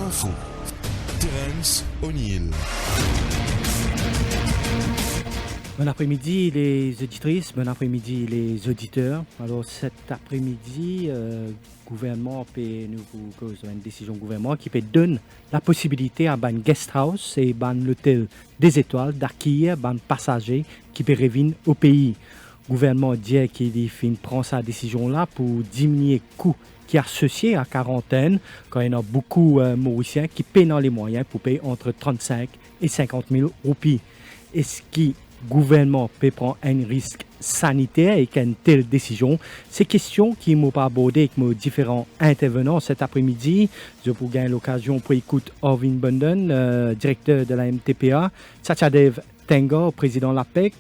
l'info. Terence O'Neill. Bon après-midi les auditrices, bon après-midi les auditeurs. Alors cet après-midi, gouvernement peut nous cause une décision gouvernement qui peut donner la possibilité à ban guest house et ban l'hôtel des étoiles d'accueillir ban passagers qui peut revenir au pays. Gouvernement dit qu'il prend sa décision là pour diminuer le coût qui est associé à quarantaine quand il y a beaucoup de Mauriciens qui paient dans les moyens pour payer entre 35 et 50 000 roupies. Est-ce que le gouvernement peut prendre un risque sanitaire avec une telle décision? Ces questions qui m'ont pas abordé avec mes différents intervenants cet après-midi. Je vous gagne l'occasion pour écouter Orvin Bunden, directeur de la MTPA, Sachadev Tenga, président de l'APEC,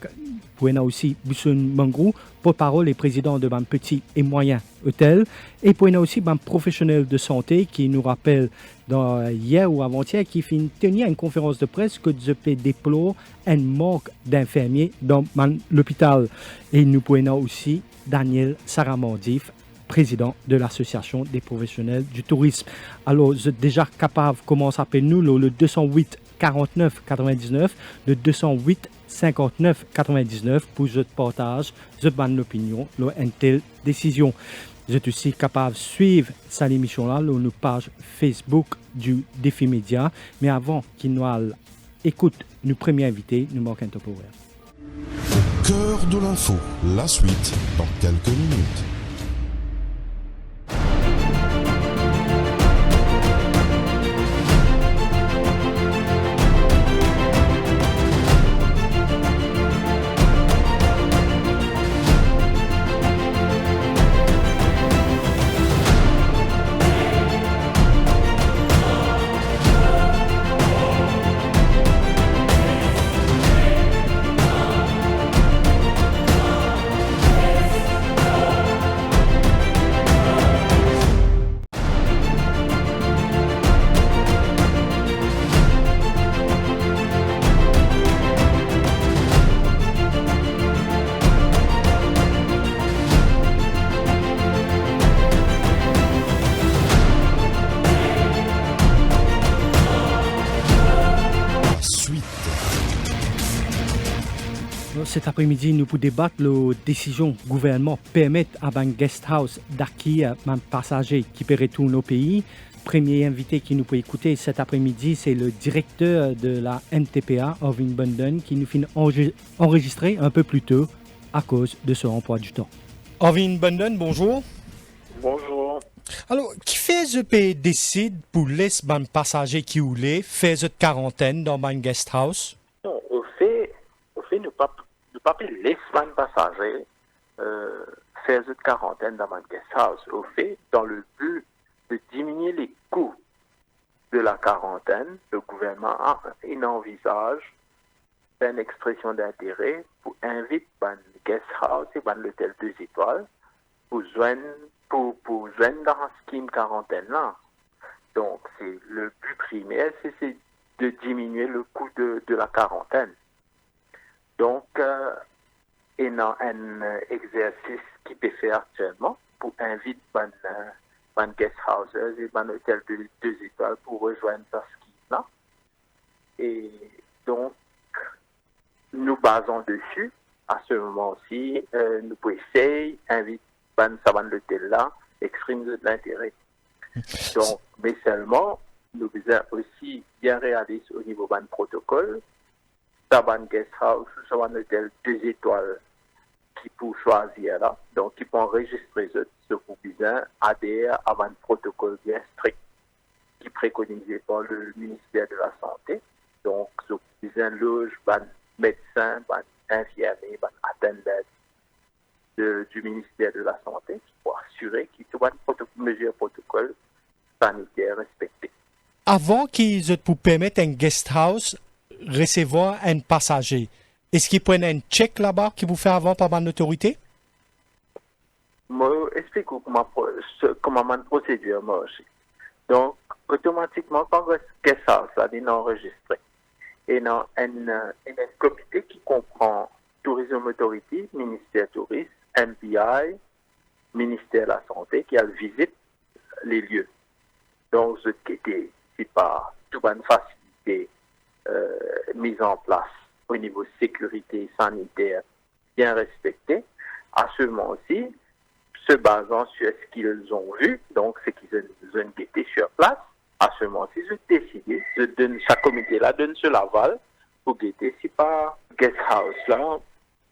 pour aussi Busson Mangrou, porte-parole et président de un petit et moyen hôtel, et pour aussi un professionnel de santé qui nous rappelle hier ou avant-hier qui finit tenir une conférence de presse que je déplore un manque d'infirmiers dans l'hôpital. Et nous pouvons aussi Daniel Saramandif, président de l'association des professionnels du tourisme. Alors, vous êtes déjà capable, comment s'appelle-nous, le 208 49 99, le 208 59 99 pour je partage, je donne l'opinion, une telle décision. Vous êtes aussi capable de suivre cette émission-là sur notre page Facebook du Défi Média. Mais avant qu'il nous écoute nos premiers invités, nous manquons un temporaire. Au cœur de l'info, la suite dans quelques minutes. Cet après-midi, nous pouvons débattre la décision du gouvernement permettre à un guest house d'accueillir un passager qui peut retourner au pays. Premier invité qui nous peut écouter cet après-midi, c'est le directeur de la MTPA, Orvin Bunden, qui nous finit enregistrer un peu plus tôt à cause de son emploi du temps. Orvin Bunden, bonjour. Bonjour. Alors, qui fait ce pays décide pour laisser un passager qui voulait faire cette quarantaine dans un guest house? Non, au fait, nous pas laisser un passager faire cette quarantaine dans un guest house. Au fait, dans le but de diminuer les coûts de la quarantaine, le gouvernement envisage une expression d'intérêt pour inviter un guest house et un hôtel 2 étoiles pour joindre dans un scheme quarantaine là. Donc, c'est le but primaire, c'est de diminuer le coût de la quarantaine. Donc, il y a un exercice qui peut faire actuellement pour inviter un guest houses et un hôtel de 2 étoiles pour rejoindre ce scheme-là. Et donc, nous basons dessus. À ce moment-ci, nous pouvons essayer d'inviter un hôtel-là, exprimer de l'intérêt. Donc, mais seulement, nous devons aussi bien réaliser au niveau d'un protocole. Un guest house ou un hôtel 2 étoiles qui peut choisir là, donc qui peut enregistrer ce pour bien adhérer à un protocole bien strict qui est préconisé par le ministère de la Santé. Donc, ce pour bien loge un médecin, un infirmier, un attendant du ministère de la Santé pour assurer qu'il y ait une mesure protocole sanitaire respectée. Avant qu'ils vous permettent un guest house recevoir un passager, est-ce qu'ils prennent un check là-bas qui vous fait avant par une autorité? Moi, explique comment ma procédure marche. Donc, automatiquement, quand le guest house est enregistré, il y a un comité qui comprend Tourism Authority, Ministère Tourisme, MPI, Ministère de la Santé, qui a visite les lieux. Donc, ce qui était si pas toute bonne facilité mise en place au niveau sécurité sanitaire bien respectée, à ce moment-ci, se basant sur ce qu'ils ont vu, donc ce qu'ils ont été sur place, à ce moment-ci, ils ont décidé, chaque comité-là donne ce l'aval pour guetter si pas guest house là,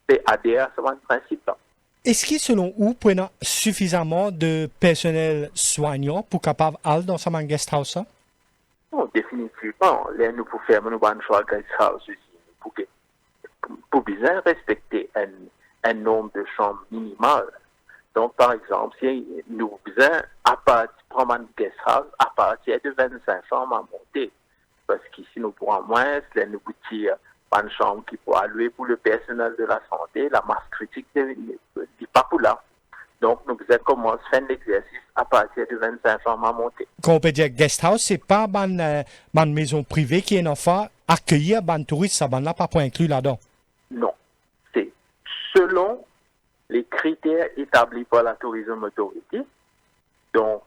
et adhérer à ce principe-là. Est-ce qu'il, selon vous, prenez suffisamment de personnel soignant pour capable aller dans ce guest house? Non, définitivement. Là, nous pouvons faire un choix guest house aussi, pour bien respecter un nombre de chambres minimales. Donc, par exemple, si nous besoin prendre un guest house à partir de 25 chambres à monter, parce qu'ici nous pourrons moins, nous boutir une chambre qui pourra louer pour le personnel de la santé, la masse critique n'est pas pour là. Donc, nous besoin commencer à faire l'exercice à partir de 25 chambres à monter. Quand on peut dire guest house, c'est pas une maison privée qui est en fait accueillir un touriste, ça n'a pas inclus là-dedans. Non, c'est selon les critères établis par la Tourism Authority. Donc,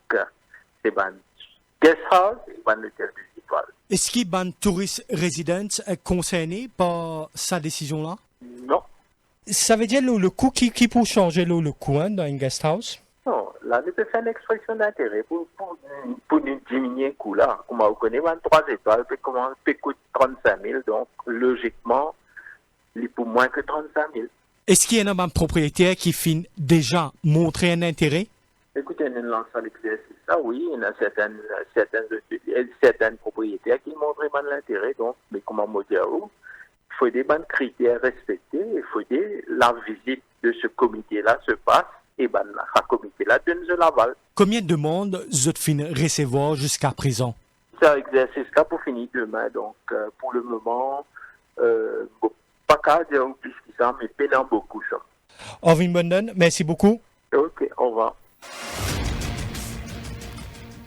c'est un guest house et un hôtel de étoiles. Est-ce qu'il y a un tourist résident concerné par sa décision-là? Non. Ça veut dire le coût qui peut changer le coût dans un guest house? Non, là, nous pouvons faire une expression d'intérêt pour nous diminuer le coût là. Comme on connaît, 23 étoiles peut coûter 35 000, donc logiquement, il est pour moins que 35 000. Est-ce qu'il y a un propriétaire qui finit déjà montrer un intérêt? Écoutez, nous lançons l'exercice. Ah oui, il y a certains propriétaires qui montrent vraiment l'intérêt. Donc, mais comment me dire, il faut des bons critères respectés. Il faut que la visite de ce comité-là se passe et ce comité-là donne de l'aval. Combien de demandes vous avez recevoir jusqu'à présent? C'est un exercice-là pour finir demain. Donc, pour le moment, pas qu'à dire plus que ça, mais pénant beaucoup ça. Orvin Bundon, merci beaucoup. Ok, au revoir.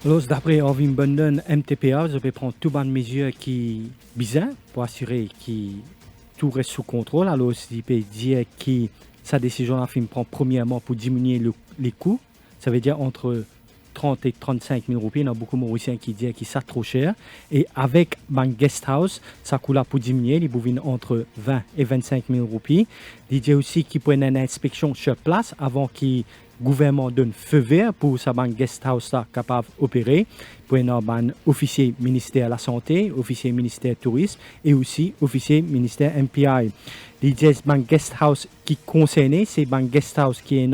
Alors, d'après Orvin Bundon, MTPA, je vais prendre toutes les mesures qui bizarres pour assurer que tout reste sous contrôle. Alors, il peut dire que sa décision a prend premièrement pour diminuer les coûts. Ça veut dire entre 30 et 35 000 roupies. Il y a beaucoup de Mauriciens qui disent que c'est trop cher. Et avec un guest house, ça coûte pour diminuer. Il bouvine entre 20 et 25 000 roupies. Il dit aussi qu'il prennent une inspection sur place avant qu'il le gouvernement donne feu vert pour sa banque guest house là capable d'opérer. Pour un officier ministère de la Santé, officier ministère tourisme et aussi officier ministère MPI. Les 10 banques guest house qui concernent, c'est banques guest house qui est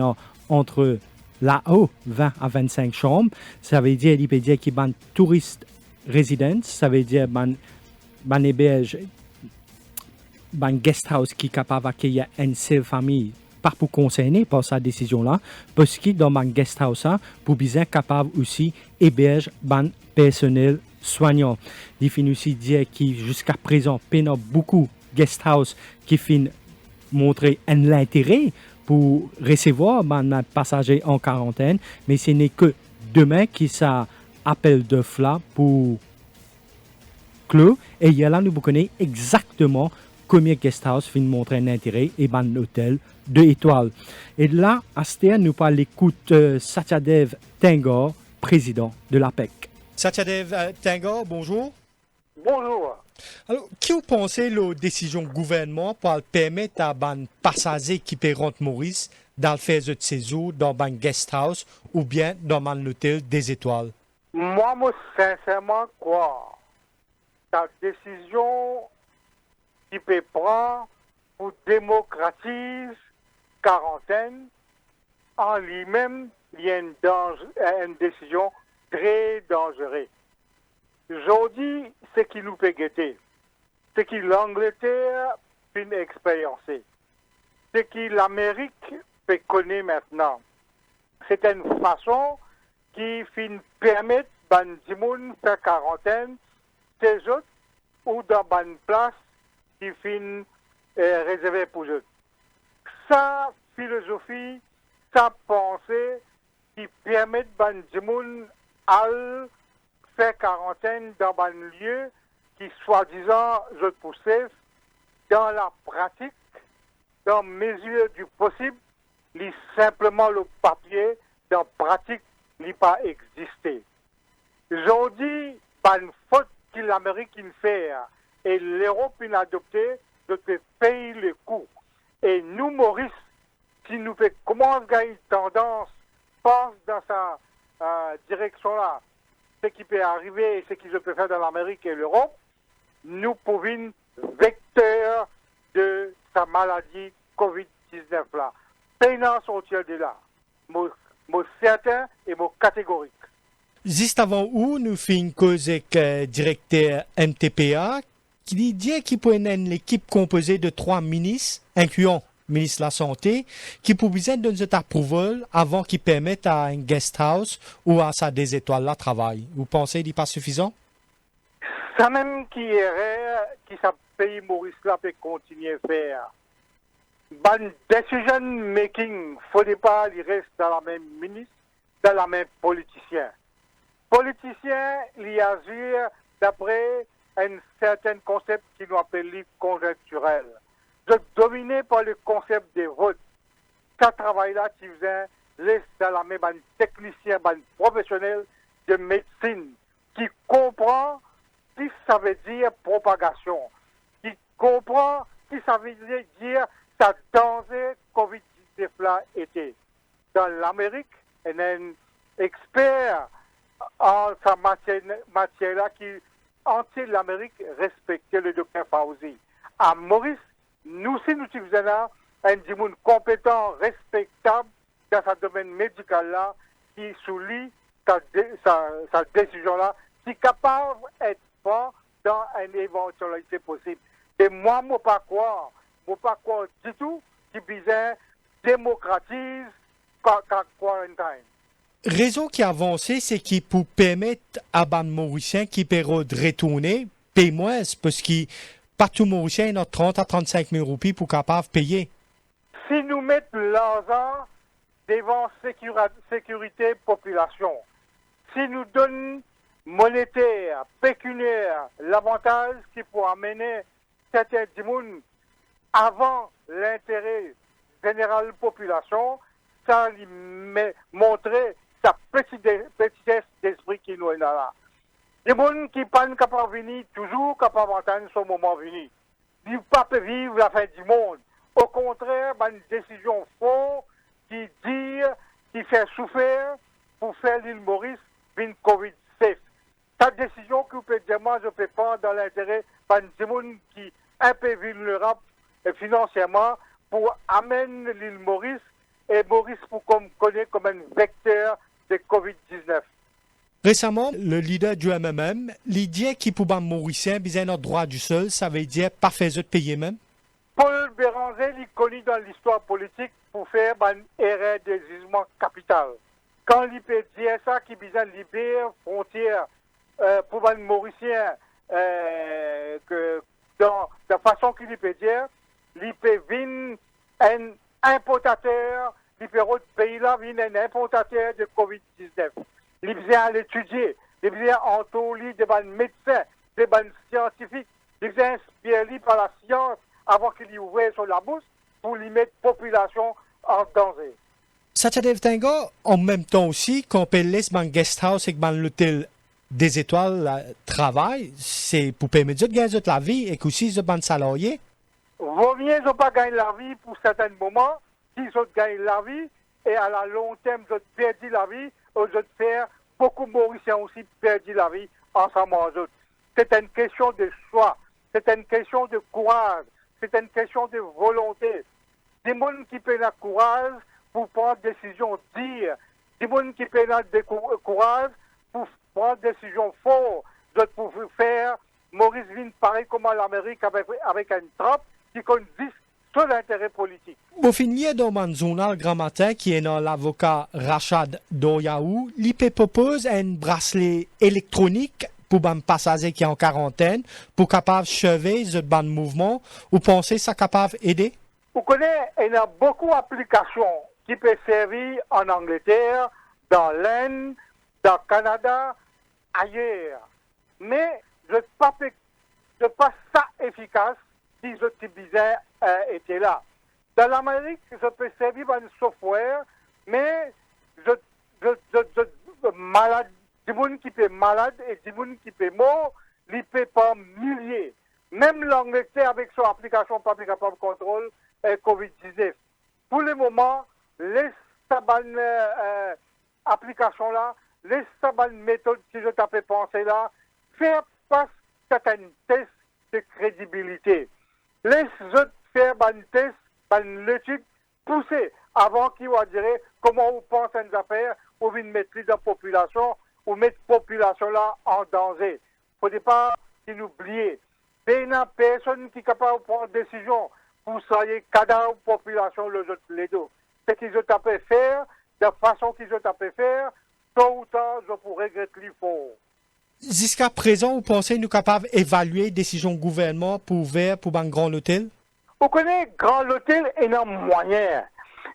entre là-haut 20 à 25 chambres. Ça veut dire qu'il peut dire qu'il y a un touriste résidence, ça veut dire un héberge, un guest house qui est capable d'accueillir une seule famille. Pas pour concerner par sa décision-là, parce que dans un guest house, pour bien capable aussi héberger un personnel soignant. Il finit aussi dire que jusqu'à présent, il y a beaucoup de guest house qui finissent montrer un intérêt pour recevoir un passager en quarantaine, mais ce n'est que demain qui ça appel de là pour clos. Et il y a là, nous connaissons exactement combien de guest house finissent montrer un intérêt et un hôtel 2 étoiles. Et là, à ce terme, nous parlons l'écoute Satyadev Tangor, président de l'APEC. Satyadev Tangor, bonjour. Bonjour. Alors, qui vous pensez la décision du gouvernement pour permettre à un passager qui peut rentrer Maurice dans le faire de séjour dans un guest house ou bien dans un hôtel des étoiles? Moi, sincèrement, quoi? Ta décision qui peut prendre pour démocratiser quarantaine, en lui-même, il y a une décision très dangereuse. Aujourd'hui, ce qui nous fait guetter, ce que l'Angleterre peut expériencer, ce que l'Amérique peut connaître maintenant, c'est une façon qui finit permettre à des gens de faire quarantaine, ces autres, ou dans une place qui finit réservée pour eux. Sa philosophie, sa pensée qui permet à des gens de faire quarantaine dans un lieu qui, soi-disant, je pousse, dans la pratique, dans mesure du possible, simplement le papier, dans la pratique, n'a pas existé. Aujourd'hui, pas une faute que l'Amérique fait. Et l'Europe a adopté de payer les coûts. Et nous, Maurice, si nous fait comment gagner tendance, pense dans sa direction-là, ce qui peut arriver et ce qui se peut faire dans l'Amérique et l'Europe, nous pouvons vecteur de sa maladie COVID-19 là. Pénance sortir de là. Moi certain et moi catégorique. Juste avant où nous faisons cause avec directeur MTPA, qui dit qu'il peut être une équipe composée de 3 ministres, incluant le ministre de la Santé, qui pourrait donner cet approval avant qu'il permette à un guest house ou à sa des étoiles là travail. Vous pensez qu'il n'est pas suffisant? Ça même qui irait, qui ça pays Maurice là peut continuer à faire. Ban decision making, faudrait pas il reste dans la même ministre, dans la même politicien. Politicien, il agir d'après un certain concept qui nous appelle conjoncturel. De dominer par le concept des votes. Ça travail là qui faisait laisse dans la même technicien, professionnel de médecine qui comprend ce que ça veut dire propagation, qui comprend ce que ça veut dire ça danger COVID-19 là était. Dans l'Amérique, il y a un expert en sa matière là qui entier l'Amérique respectait le docteur Fauci. À Maurice, nous aussi nous faisons là un monde compétent, respectable dans ce domaine médical là qui souligne sa décision là, qui est capable d'être fort dans une éventualité possible. Et moi, je ne peux pas croire du tout qui bizarre démocratise quarantine. Raison qui a avancé, c'est qu'il peut permettre à ban Mauricien qui peut retourner, paye moins, parce que partout Mauricien a 30 à 35 000 roupies pour capable de payer. Si nous mettons l'argent devant sécurité population, si nous donnons monétaire, pécuniaire, l'avantage qui peut amener certains monde avant l'intérêt général de la population, ça lui montrer sa petitesse d'esprit qui nous est là. Des gens qui ne sont pas capables de venir, toujours capables d'entendre son moment venir. Ils ne peuvent pas vivre la fin du monde. Au contraire, une décision forte qui dit, qui fait souffrir pour faire l'île Maurice une COVID safe. Cette décision que vous pouvez dire, moi, je ne peux pas dans l'intérêt des gens qui sont un peu vulnérables financièrement pour amener l'île Maurice et Maurice pour qu'on connaît comme un vecteur de COVID-19. Récemment, le leader du MMM, l'idée qui pour les Mauriciens, bien notre droit du sol, ça veut dire pas faire de payer même. Paul Béranger, il est connu dans l'histoire politique pour faire une erreur de jugement capital. Quand il peut dire ça, qui besoin de libérer frontières pour les Mauriciens, que dans la façon qu'il peut dire, il peut venir un importateur, il peut autre pays là, venir un importateur de COVID-19. Il vient l'étudier, il vient entourer des médecins, des scientifiques, il vient inspirer par la science avant qu'il y ouvre sur la bouche pour lui mettre la population en danger. Ça te devient en même temps aussi qu'on peut laisser un guest house et l'hôtel des étoiles travail, c'est pour permettre de gagner la vie et aussi de ban salariés. Vaut mieux ne pas gagner la vie pour certains moments, s'ils ont gagné la vie et à la long terme, ils ont perdu la vie, ils ont faire beaucoup de Mauriciens aussi perdu la vie ensemble en eux. C'est une question de choix, c'est une question de courage, c'est une question de volonté. Des gens qui prennent le courage pour prendre des décisions dures, des gens qui prennent le courage pour prendre des décisions fortes, pour faire Maurice Vine pareil comme en l'Amérique avec un Trump qui consiste sur l'intérêt politique. Au finir dans mon journal grand matin qui est dans l'avocat Rachad Doyaou, l'IP propose un bracelet électronique pour un passager qui est en quarantaine, pour capable chever ce ban mouvement. Vous pensez que ça capable aider? Vous connaissez, il y a beaucoup d'applications qui peuvent servir en Angleterre, dans l'Inde, dans le Canada, ailleurs. Mais je ne pas ça efficace si ce type bizarre était là. Dans l'Amérique, je peux servir un software, mais malade du monde qui est malade et du monde qui est mort, il peut par milliers. Même l'Angleterre avec son application Public Health Control COVID-19. Pour le moment, les applications là, les méthodes que je t'avais pensé là, faire face à certains tests de crédibilité. Les autres faire un test, une étude poussée avant qu'ils vont dire comment on pense à une affaire pour une maîtrise de la population ou mettre la population là en danger. Il ne faut pas qu'ils oublient. Il n'y a personne qui est capable de prendre une décision pour soigner cadavre population les deux. Ce qu'ils ont tapé faire, de la façon qu'ils ont tapé faire, tôt ou tard, je pourrais regretter l'effort. Jusqu'à présent, vous pensez nous capables d'évaluer les décisions du gouvernement pour ouvrir pour un grand hôtel? Vous connaissez grand hôtel et non moyen.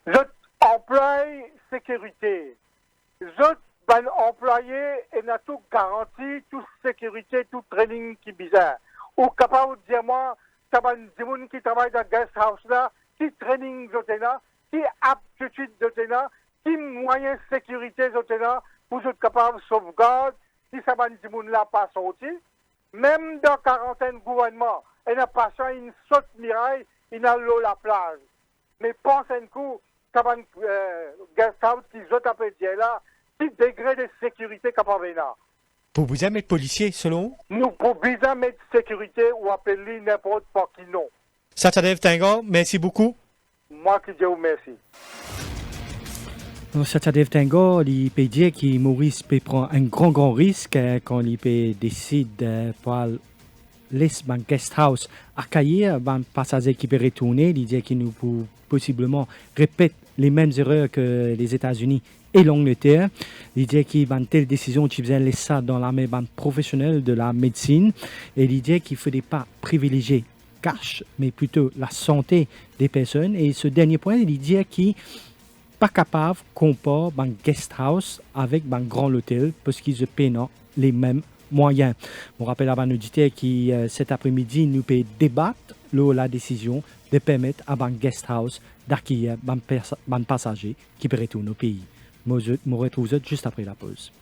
Les employés sécurité. Les employés et n'a tout garantie, toute sécurité, tout training qui est bizarre. Ou capable de dire moi, ça va des gens qui travaillent dans le guest house là, qui training là, qui aptitude là, qui moyens de sécurité là, pour être capable de sauvegarder, si ça va des gens là pas sorti. Même dans quarantaine gouvernement, il n'a pas ça une saute miraille, il a l'eau la plage. Mais pensez un coup, ça va guest house qui ont appelé là, qui degré de sécurité capable là. Pour vous aimer être policier, selon vous? Nous pouvons bien mettre sécurité ou appeler n'importe quoi qui non. Satyadev Tangor, merci beaucoup. Moi qui dis merci. Satyadev Tangor, il peut dire que Maurice peut prendre un grand risque quand il peut décider pour les guest house accueillir les passagers qui peuvent retourner. Il dit qu'il nous peut possiblement répéter les mêmes erreurs que les États-Unis et l'Angleterre. Il dit qu'il y a une telle décision qui faisait ça dans l'armée professionnelle de la médecine. Et il dit qu'il ne faudrait pas privilégier cash, mais plutôt la santé des personnes. Et ce dernier point, il dit qu'il n'est pas capable de comparer un guest house avec un grand hôtel parce qu'ils ne paient pas les mêmes moyens. On rappelle à nos auditeurs que cet après-midi, nous pouvons débattre la décision de permettre à un guest house d'accueillir un passager qui peut retourner au pays. Je me retrouve juste après la pause.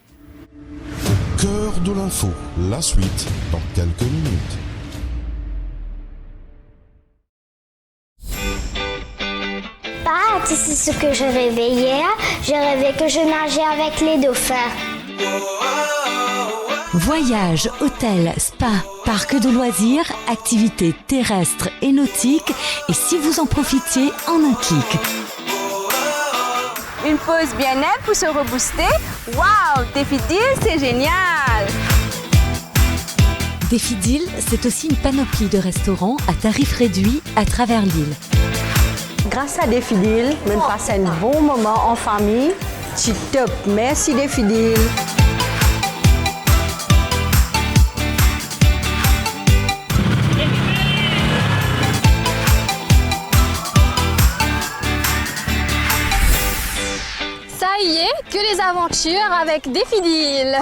Au cœur de l'info, la suite dans quelques minutes. Papa, tu sais ce que je rêvais hier? Je rêvais que je nageais avec les dauphins. Voyages, hôtels, spa, parcs de loisirs, activités terrestres et nautiques, et si vous en profitiez en un clic. Une pause bien-être pour se rebooster. Waouh, Défi-Deal, c'est génial! Défi-Deal, c'est aussi une panoplie de restaurants à tarifs réduits à travers l'île. Grâce à Défi-Deal, on passe un bon moment en famille. C'est top, merci Défi-Deal. Ça y est, que les aventures avec Défi-Deal.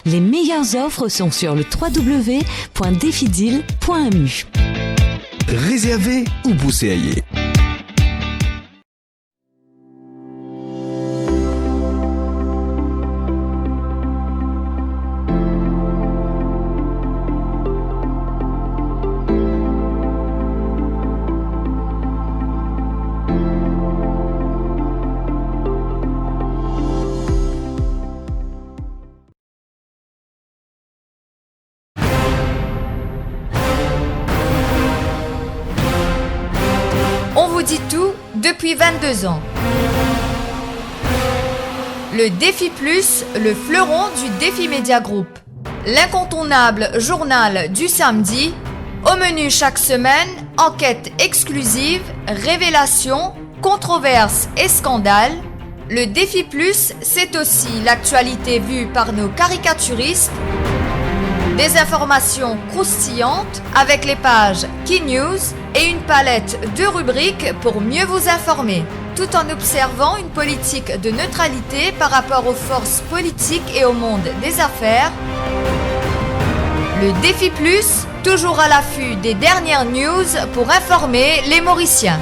Les meilleures offres sont sur le www.defideal.mu. Réservez ou bousséaillez. On vous dit tout depuis 22 ans. Le Défi Plus, le fleuron du Défi Média Group. L'incontournable journal du samedi. Au menu chaque semaine, enquêtes exclusives, révélations, controverses et scandales. Le Défi Plus, c'est aussi l'actualité vue par nos caricaturistes. Des informations croustillantes avec les pages Key News et une palette de rubriques pour mieux vous informer, tout en observant une politique de neutralité par rapport aux forces politiques et au monde des affaires. Le Défi Plus, toujours à l'affût des dernières news pour informer les Mauriciens.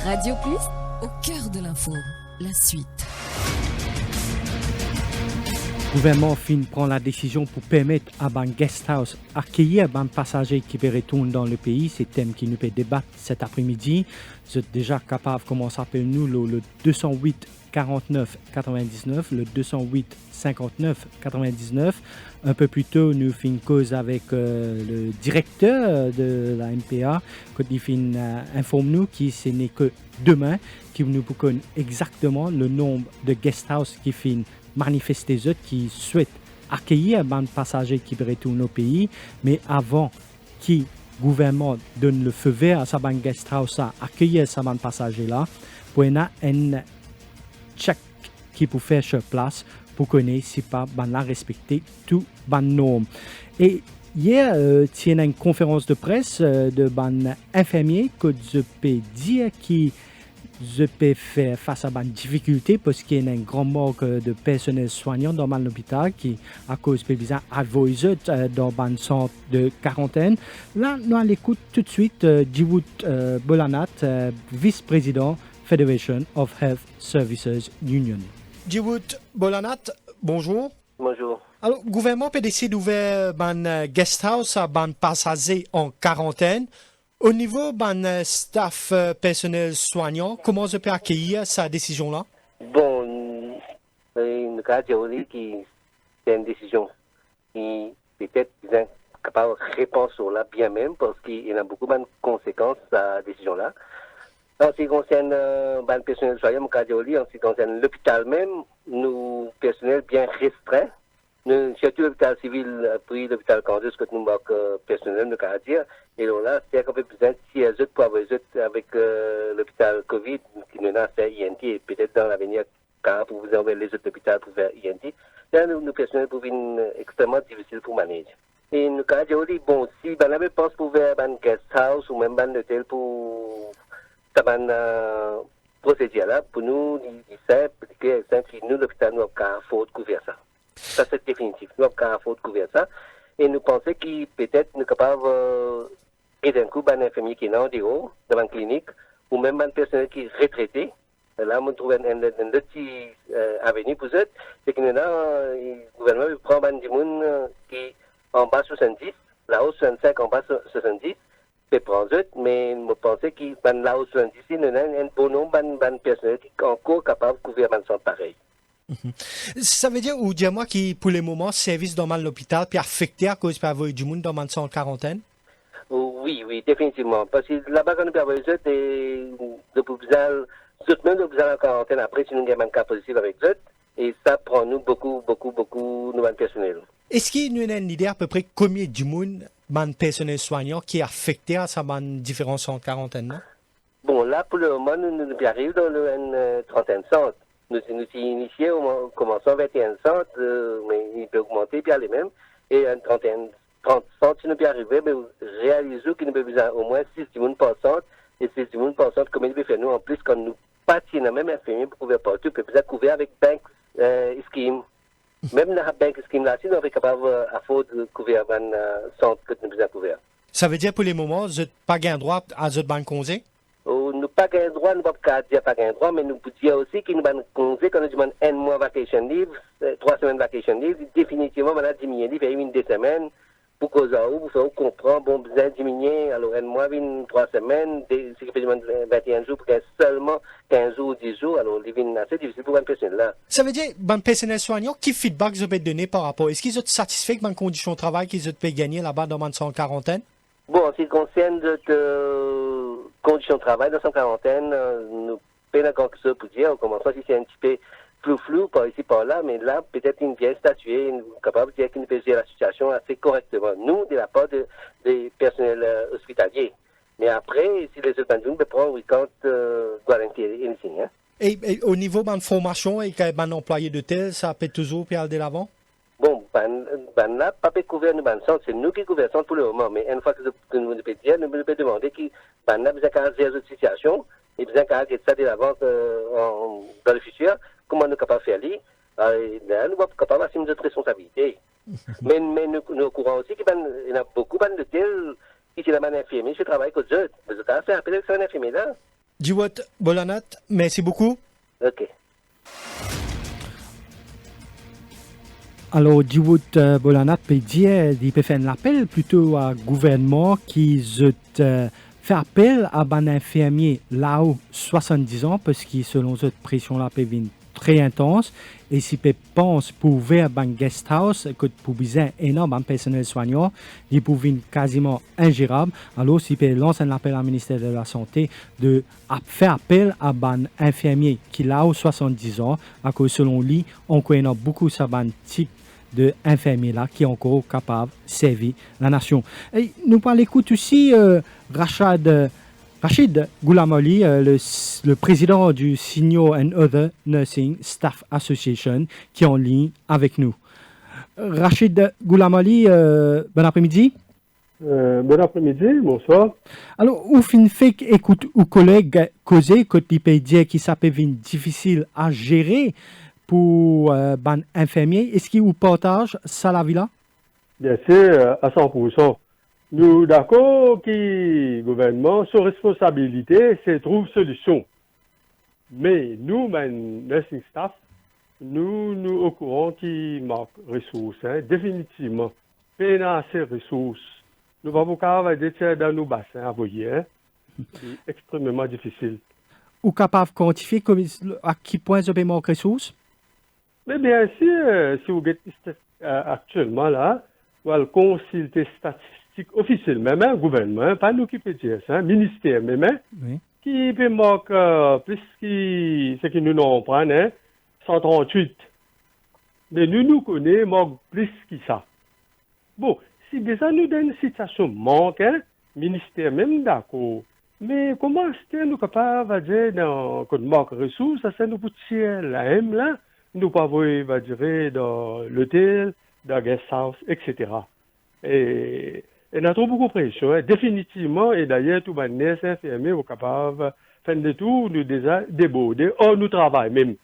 Radio Plus, au cœur de l'info, la suite. Le gouvernement fin prend la décision pour permettre à ban guest house accueillir ban passagers qui retournent dans le pays. C'est le thème qui nous peut débattre cet après-midi. Vous êtes déjà capable, comment s'appelle nous, le 208 49 99, le 208 59 99. Un peu plus tôt, nous faisons une cause avec le directeur de la MPA, qui informe nous que ce n'est que demain qui nous connaît exactement le nombre de guest house qui finissent manifester eux qui souhaitent accueillir les passagers qui retournent au pays, mais avant que le gouvernement donne le feu vert à sa guest house à accueillir ces passagers là, pour y avoir un check qui peut faire sur place pour connaître si pas respecter toutes les normes. Et hier, il y a une conférence de presse de infirmiers que je peux dire qui je peux faire face à des difficultés parce qu'il y a un grand manque de personnel soignant dans l'hôpital qui, à cause de besoin avoisés dans un centre de quarantaine. Là, nous allons écouter tout de suite Djiwout Bolanat, vice-président Federation of Health Services Union. Djiwout Bolanat, bonjour. Bonjour. Alors, le gouvernement peut décider d'ouvrir un guest house à un passager en quarantaine. Au niveau de staff personnel soignant, comment je peux accueillir cette décision-là? Bon, le cas de qui c'est une décision qui peut-être est capable de répondre sur là bien même parce qu'il y a beaucoup de conséquences à cette décision-là. En ce qui concerne le personnel soignant, en ce qui concerne l'hôpital même, nous personnel bien restreint. Surtout l'hôpital civil, puis l'hôpital Candus, que nous manquons personnel, nous avons dire. Et là, c'est qu'on peut besoin si les autres pour avoir avec l'hôpital COVID, qui nous a fait INT, et peut-être dans l'avenir, quand pour vous envoyer les autres hôpitaux pour faire INT, là, nous personnel pour être extrêmement difficile pour manager. Et nous avons dit, bon, si on avait pensé pour faire un guest house ou même un hôtel pour ce procédure-là, pour nous, c'est simple, nous, l'hôpital, nous avons faut couvrir ça. Ça, c'est définitif. Nous avons faut couvrir ça. Et nous pensons qu'il peut-être nous capables d'un coup un infirmier qui est en dehors, dans une clinique, ou même un personnel qui est retraité. Là, on trouve un petit avenue pour eux. C'est que le gouvernement prend un monde qui est en bas 70, là-haut 65 en bas 70, peut prendre eux, mais je pense qu'il là-haut 70, il y a un bon nombre de personnel qui est encore capable de couvrir un centre pareil. Ça veut dire, ou dis-moi, qui pour le moment, service dans l'hôpital, puis affecté à cause de du monde dans le centre quarantaine? Oui, définitivement. Parce que là-bas, quand nous avons besoin de pouvoir, surtout même de pouvoir en quarantaine après, si nous avons un cas positif avec eux, et ça prend nous beaucoup de personnel. Est-ce qu'il y a une idée à peu près combien de monde, de personnel soignant, qui est affecté à ces différents centres quarantaine? Bon, là, pour le moment, nous arrivons dans une trentaine de centres. Nous sommes initiés, commençons 21 centres, mais il peut augmenter, puis aller même. Et une trentaine, 30 centres, si nous peut arriver, mais réalisons qu'il nous peut besoin au moins 6 personnes par centre. Et 6 personnes par centre, comme il peut faire nous, en plus, quand nous patinons même infirmiers pour couvrir partout, il peut besoin couvrir avec bank scheme. Même dans la bank scheme là, si nous sommes capables à faire de couvrir un centre que nous besoin couvrir. Ça veut dire pour le moment, vous n'avez pas gain droit à votre banque congé? Nous pas gain droit, nous pas dire pas gain droit, mais nous pouvons dire aussi que nous avons congé quand nous demandons un mois vacation leave, 3 semaines vacation leave, définitivement, on a diminué, il fait 2 semaines, pour cause à vous faire comprendre, bon, besoin de diminuer, alors un mois, 3 semaines, c'est qui fait 21 jours, pour seulement 15 jours ou 10 jours, alors il est assez difficile pour une personne là. Ça veut dire, un personnel soignant, quel feedback vous avez donné par rapport? Est-ce qu'ils sont satisfaits de les conditions de travail qu'ils ont pu gagner là-bas dans le centre quarantaine? Bon, en ce qui concerne conditions de travail dans cette quarantaine, nous peine encore que ça pour dire, on commence si c'est un petit peu flou par ici, par là, mais là, peut-être une vient statuer, nous sommes capables de dire qu'il peut gérer la situation assez correctement. Nous, de la part des personnels hospitaliers. Mais après, si les autres personnes peuvent prendre, we can't guarantee anything. Hein? Et au niveau de la formation et qu'un employé de tel, ça peut toujours aller de l'avant? Bon, là, pas peut couvrir nous, centre, c'est nous qui couvrons pour le moment, mais une fois que nous pouvons dire, nous pouvons demander qui, là, besoin de gérer cette situation, et besoin de ça de l'avant dans le futur, comment nous sommes capables de faire là, nous sommes capables d'assumer notre responsabilité. mais nous sommes au courant aussi qu'il y a beaucoup de tels qui sont infirmiers, qui travaillent avec eux. Mais ça fait un peu que c'est un infirmier là. Jiwot Bolanat, merci beaucoup. Ok. Alors, Djiwout Bolanat peut dire, il peut faire un appel plutôt au gouvernement qui fait appel à un infirmier là-haut 70 ans parce que selon cette pression-là peut venir très intense et si peut pense pour ouvrir un guest house que pour besoin énorme en personnel soignant, il peut venir quasiment ingérable. Alors, si peut lancer un appel au ministère de la Santé de faire appel à un infirmier qui là-haut 70 ans, à cause selon lui, on connaît beaucoup ça type de infirmiers là qui est encore capable de servir la nation. Et nous parlons aussi Rachid Goulamali, le président du Senior and Other Nursing Staff Association, qui est en ligne avec nous. Rachid Goulamali, bon après-midi. Bon après-midi, bonsoir. Alors, où fait écoute aux collègues causer que tu peux dire que ça peut être difficile à gérer pour ban infirmier, est-ce qu'il vous partage ça la vie-là? Bien sûr, à 100%. Nous d'accord que le gouvernement, sa responsabilité, c'est de trouver solution. Mais nous, nursing staff, nous au courant qu'il manque ressources, définitivement. Peine à ces ressources. Nous ne pouvons pas dire dans nos bassins à voyer. C'est extrêmement difficile. Ou capable de quantifier à quel point vous avez manque de ressources? Mais bien sûr, si vous êtes actuellement là, vous allez consulter statistiques officiellement, même gouvernement, pas nous qui peut dire ça, ministère même, qui peut manquer plus que ce que nous n'en prenons, 138. Mais nous connaissons manque plus que ça. Bon, si déjà nous dans une situation manque, ministère même d'accord. Mais comment est-ce que nous sommes capables de dire dans qu'on manque de ressources, ça nous peut tirer la M là? Nous pouvons dire dans l'hôtel, dans le guest house, etc. Et nous avons beaucoup de pression, définitivement, et d'ailleurs, tout le monde est infirmier, est capable de faire de tout, nous déjà déborder, or nous travaillons même.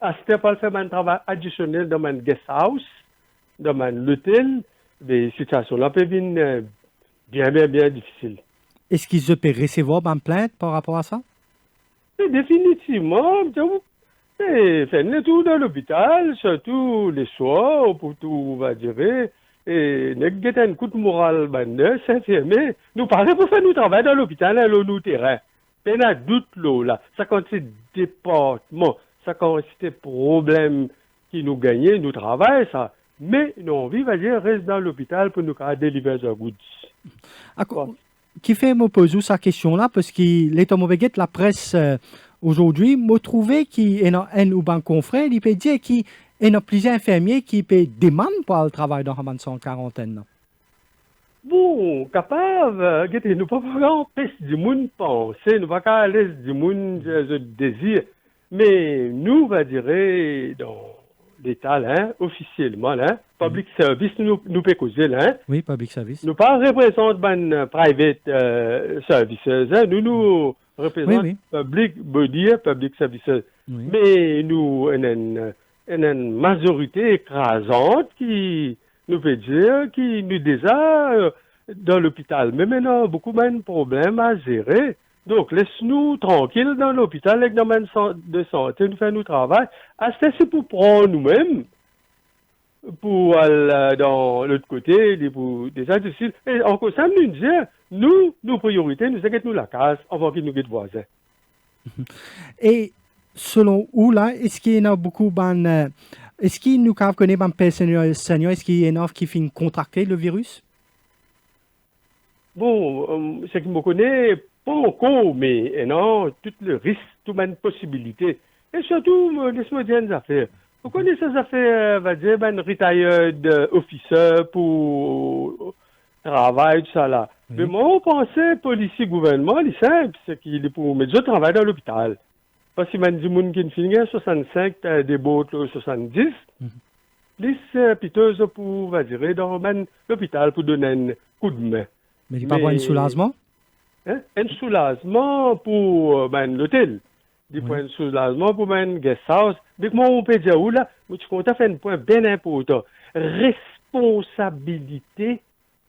À ce temps, faire un travail additionnel dans le guest house, dans l'hôtel, les situations là peuvent être bien difficiles. Est-ce qu'ils peuvent recevoir une plainte par rapport à ça? Et définitivement, et faire tout dans l'hôpital, surtout les soirs, pour tout, on va dire, et nous avons un coup de morale, c'est infirmier. Nous parlons pour faire nous travail dans l'hôpital, là, nous terrain. Mais il y a doute là. Ça quand c'est département, ça quand c'est problème qui nous gagnent, nous travaillons, ça. Mais nous envie, va dire, reste dans l'hôpital pour nous délivrer des goods. Qui fait me poser cette question-là, parce que l'État mauvais la presse, aujourd'hui, me trouvé qu'il y a un ou un confrère, il peut dire qu'il y a plusieurs infirmiers qui peuvent demander pour le travail dans la 140. Bon, capable, nous ne pouvons pas empêcher du monde penser, nous ne pouvons pas laisser du monde désir. Mais nous, va dire, dans l'État, là, officiellement, là, public service, nous pouvons causer, là. Oui, public service. Nous ne représentons pas private services, nous représentons public body, public services. Oui. Mais nous, une majorité écrasante qui nous peut dire qui nous déjà dans l'hôpital. Mais maintenant, beaucoup de problèmes à gérer. Donc, laisse-nous tranquilles dans l'hôpital avec nos centres de santé, nous faisons notre travail. C'est pour prendre nous-mêmes, pour aller dans l'autre côté, déjà difficile. Et encore ça, nous dire, nos priorités, nous inquiétons la case avant qu'ils nous guettent voisins. Et selon vous, là, est-ce qu'il y en a beaucoup est-ce qu'il nous connaît un personnel senior, est-ce qu'il y en a qui finissent contracter le virus? Bon, ce qui me connaît, pas encore, mais non, tout le risque, toute la possibilité. Et surtout, laisse-moi dire une affaire. Vous connaissez ces affaires, va dire, un retired officer pour travail, tout ça là. Oui. Mais moi, on pensait, policier, gouvernement, c'est simple, c'est qu'il est pour mettre du travail dans l'hôpital. Parce qu'il y a des gens qui finissent 65, des bottes 70. Les piteuses pour, va dire, dans l'hôpital pour donner un coup de main. Mais il n'y a pas un soulagement? Un soulagement pour l'hôtel. Des points de soulagement pour un guest house. Mais moi, on peut dire où là, je compte faire un point bien important. Responsabilité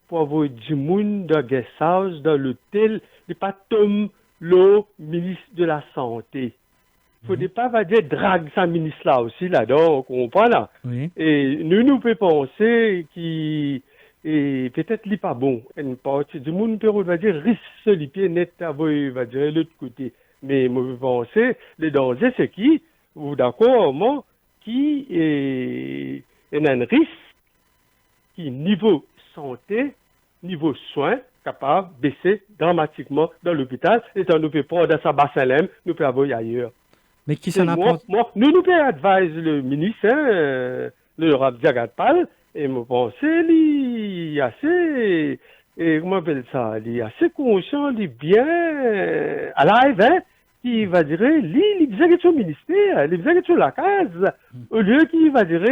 pour avoir du monde dans guest house, dans l'hôtel, n'est pas tombe le ministre de la Santé. Il ne faut pas va dire drague sa ministre là aussi, là-dedans, on comprend là. Oui. Et nous pouvons penser qu'il peut-être n'est pas bon. Une partie du monde peut va dire risque les pieds net à va dire l'autre côté. Mais moi je pense le danger c'est qui, ou d'accord, moi, qui est un risque qui niveau santé, niveau soins, capable de baisser dramatiquement dans l'hôpital. Et ça nous peut prendre dans sa bassin lème, nous peut avoir ailleurs. Mais qui s'en apprend? Nous pouvons advise le ministre, le Rab Jagatpal, et je pense qu'il est assez, comment on appelle ça, il est assez conscient, il est bien à live, hein, qui va dire, il faisait quelque chose au ministère, il faisait quelque chose à la case, au lieu qu'il va dire,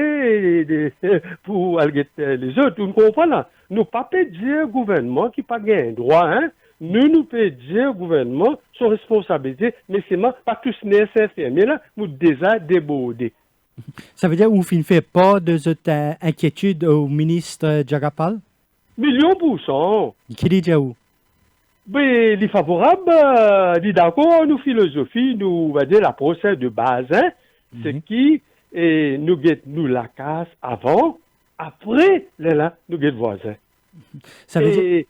pour aller les autres, vous comprenez là? Nous ne pouvons pas dire au gouvernement qui n'a pas gagné droit, hein. Nous pouvons dire au gouvernement son responsabilité, mais c'est pas tous les infirmiers là, nous déjà débordés. Ça veut dire que vous ne faites pas de cette inquiétude au ministre Jagapal? $1,000,000%. Qui dit où? Mais il est favorable, il est d'accord, nous philosophie, nous va dire la procès de base, hein, c'est qui nous guette nous la casse avant, après là nous guette voisin. Ça veut dire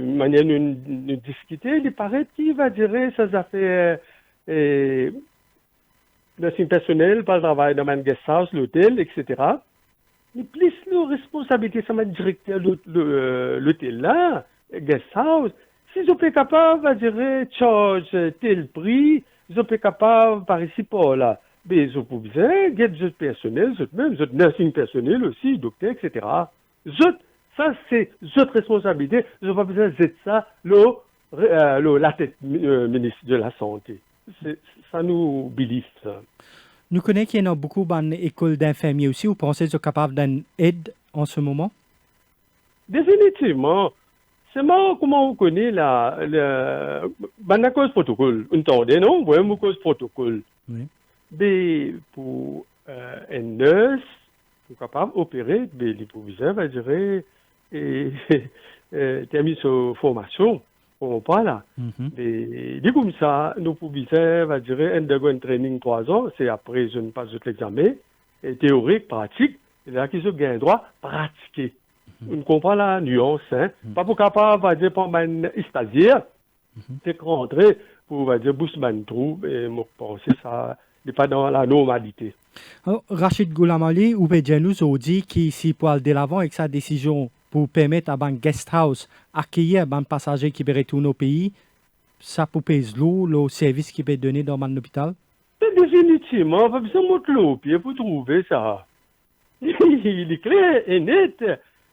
manière nous discuter, il paraît qu'il va dire ça fait le personnel, pas le travail dans le guest house, l'hôtel, etc. Mais plus nos responsabilités, ça m'a directeur l'hôtel là, guest house. Si je suis capable, va dire charge tel prix, je suis capable par ici par là. Mais je peux bien, get le personnel, même, le nursing personnel aussi, docteur, etc. Ça, c'est notre responsabilité. Je n'ai pas besoin de ça, la tête ministre de la Santé. Ça nous believe, ça. Nous connaissons qu'il y a beaucoup d'écoles d'infirmiers aussi. Vous pensez qu'ils sont capables d'une aide en ce moment? Définitivement. C'est moi, comment on connaît la cause protocole. Vous entendez, non? Vous voyez, cause protocole. Oui. Mais pour un nurse, pour capable d'opérer, les proviseurs, va dire, terminer sa formation, on parle là. Mais comme ça, nos proviseurs, va dire, undergo training 3 ans, c'est après, je ne passe l'examen, théorique, pratique, et là, qu'ils ont gagné droit pratiquer. On comprend la nuance, hein. Pas pour capable, va dire, pour un stagiaire, c'est rentrer pour, va dire, Bousman Trou, et moi, penser ça n'est pas dans la normalité. Alors, Rachid Goulamali, ou bien nous a dit qu'il s'y peut aller de l'avant avec sa décision pour permettre à un guest house accueillir un passager qui peut retourner au pays, ça peut peser lourd, le service qui peut être donné dans l'hôpital? Définitivement, on va besoin de monter le pied pour trouver ça. Il est clair et net.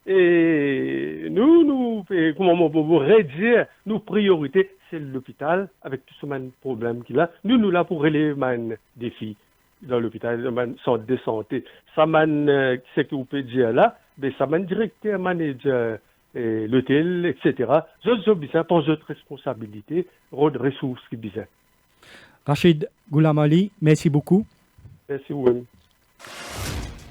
Et nous, comment on peut réduire nos priorités, c'est l'hôpital, avec tout ce problème qu'il a. Nous là pour relever un défi dans l'hôpital, un centre de santé. Ça c'est que vous pouvez dire là, mais ça directeur, manager, l'hôtel, etc. Je besoin pour votre responsabilité, de ressources qui besoin. Rachid Goulamali, merci beaucoup. Merci, oui.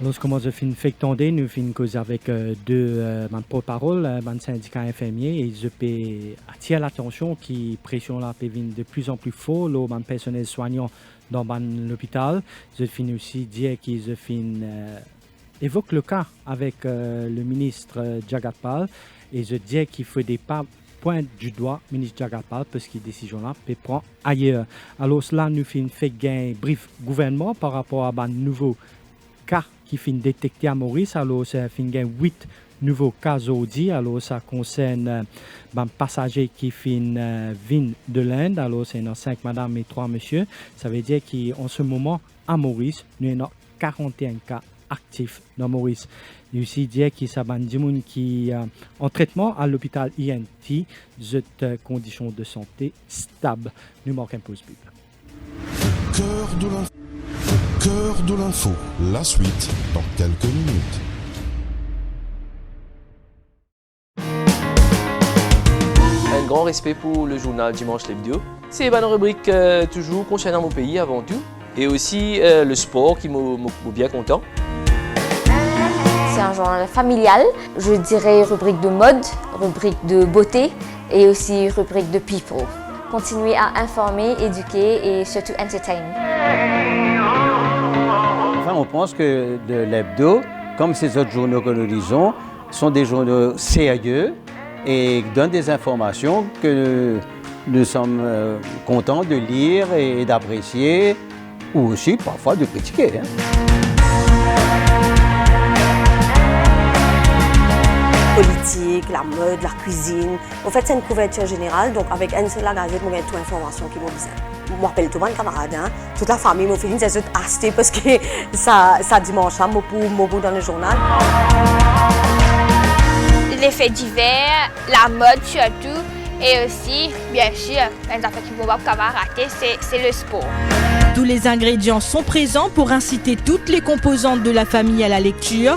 Lorsque je finis fait tonder, nous finissons cause avec deux porte-parole, un syndicat infirmier, et je peux attirer l'attention qui pression là peut venir de plus en plus fort, le personnel soignant dans l'hôpital. Je finis aussi dire qu'ils évoque le cas avec le ministre Jagatpal, et je dis qu'il faut des pas pointe du doigt ministre Jagatpal parce que décision là peut prendre ailleurs. Alors cela nous fait un brief gouvernement par rapport à un nouveau cas qui fin détecté à Maurice. Alors ça fin 8 nouveaux cas aujourd'hui. Alors ça concerne un passager qui fin vient de l'Inde. Alors c'est 5 madame et 3 monsieur. Ça veut dire qu'en ce moment à Maurice, nous avons 41 cas actifs dans Maurice. Il aussi dire qu'il y a des gens qui en traitement à l'hôpital INT, cette condition de santé stable. Nous marquons un pause pub. Cœur de l'info, la suite dans quelques minutes. Un grand respect pour le journal Dimanche l'Hebdo. C'est une rubrique toujours concernant mon pays avant tout. Et aussi le sport qui m'a bien content. C'est un journal familial, je dirais rubrique de mode, rubrique de beauté et aussi rubrique de people. continuer à informer, éduquer et surtout entertain. Enfin, on pense que l'hebdo, comme ces autres journaux que nous lisons, sont des journaux sérieux et donnent des informations que nous sommes contents de lire et d'apprécier, ou aussi parfois de critiquer. Politique, la mode, la cuisine. En fait, c'est une couverture générale, donc avec une seule gazette, on a toute l'information qui m'a besoin. Je m'appelle tout mon camarade, toute la famille m'a fait une c'est acheté parce que ça dimanche, moi dans le journal. Les faits divers, la mode surtout, et aussi, bien sûr, une affaire qui ne va pas rater, c'est le sport. Tous les ingrédients sont présents pour inciter toutes les composantes de la famille à la lecture.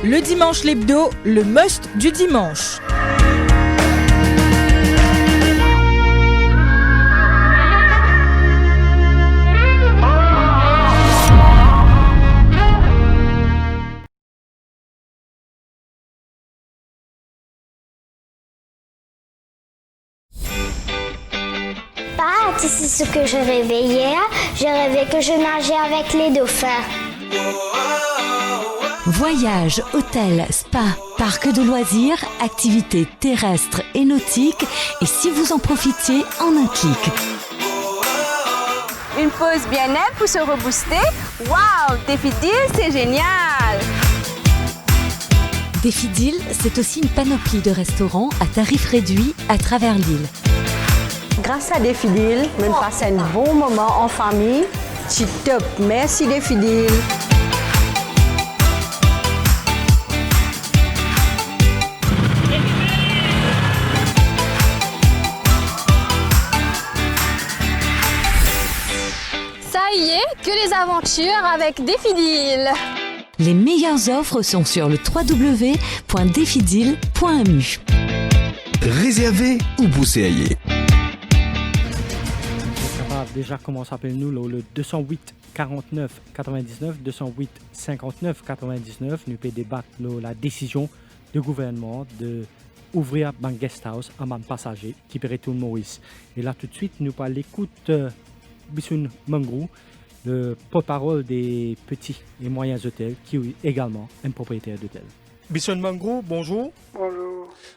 Le dimanche l'hebdo, le must du dimanche. Tu sais ce que je rêvais hier? Je rêvais que je nageais avec les dauphins. Voyages, hôtels, spa, parcs de loisirs, activités terrestres et nautiques, et si vous en profitiez en un clic. Une pause bien-être pour se rebooster. Waouh, Défidil, c'est génial! Défidil, c'est aussi une panoplie de restaurants à tarifs réduits à travers l'île. Grâce à Défidil, on passe un bon moment en famille. C'est top. Merci Défidil. Ça y est, que les aventures avec Défidil. Les meilleures offres sont sur le www.defidil.mu. Réservé ou bousséaillé. Déjà, comment s'appelle-nous le 208 49 99 208 59 99. Nous pouvons débattre la décision du gouvernement d'ouvrir un guest house à man passager qui peut retourner Maurice. Et là, tout de suite, nous parlons l'écoute Bissoun Mangrou, le porte-parole des petits et moyens hôtels, qui est également un propriétaire d'hôtel. Bisson Mangrou, bonjour. Bonjour.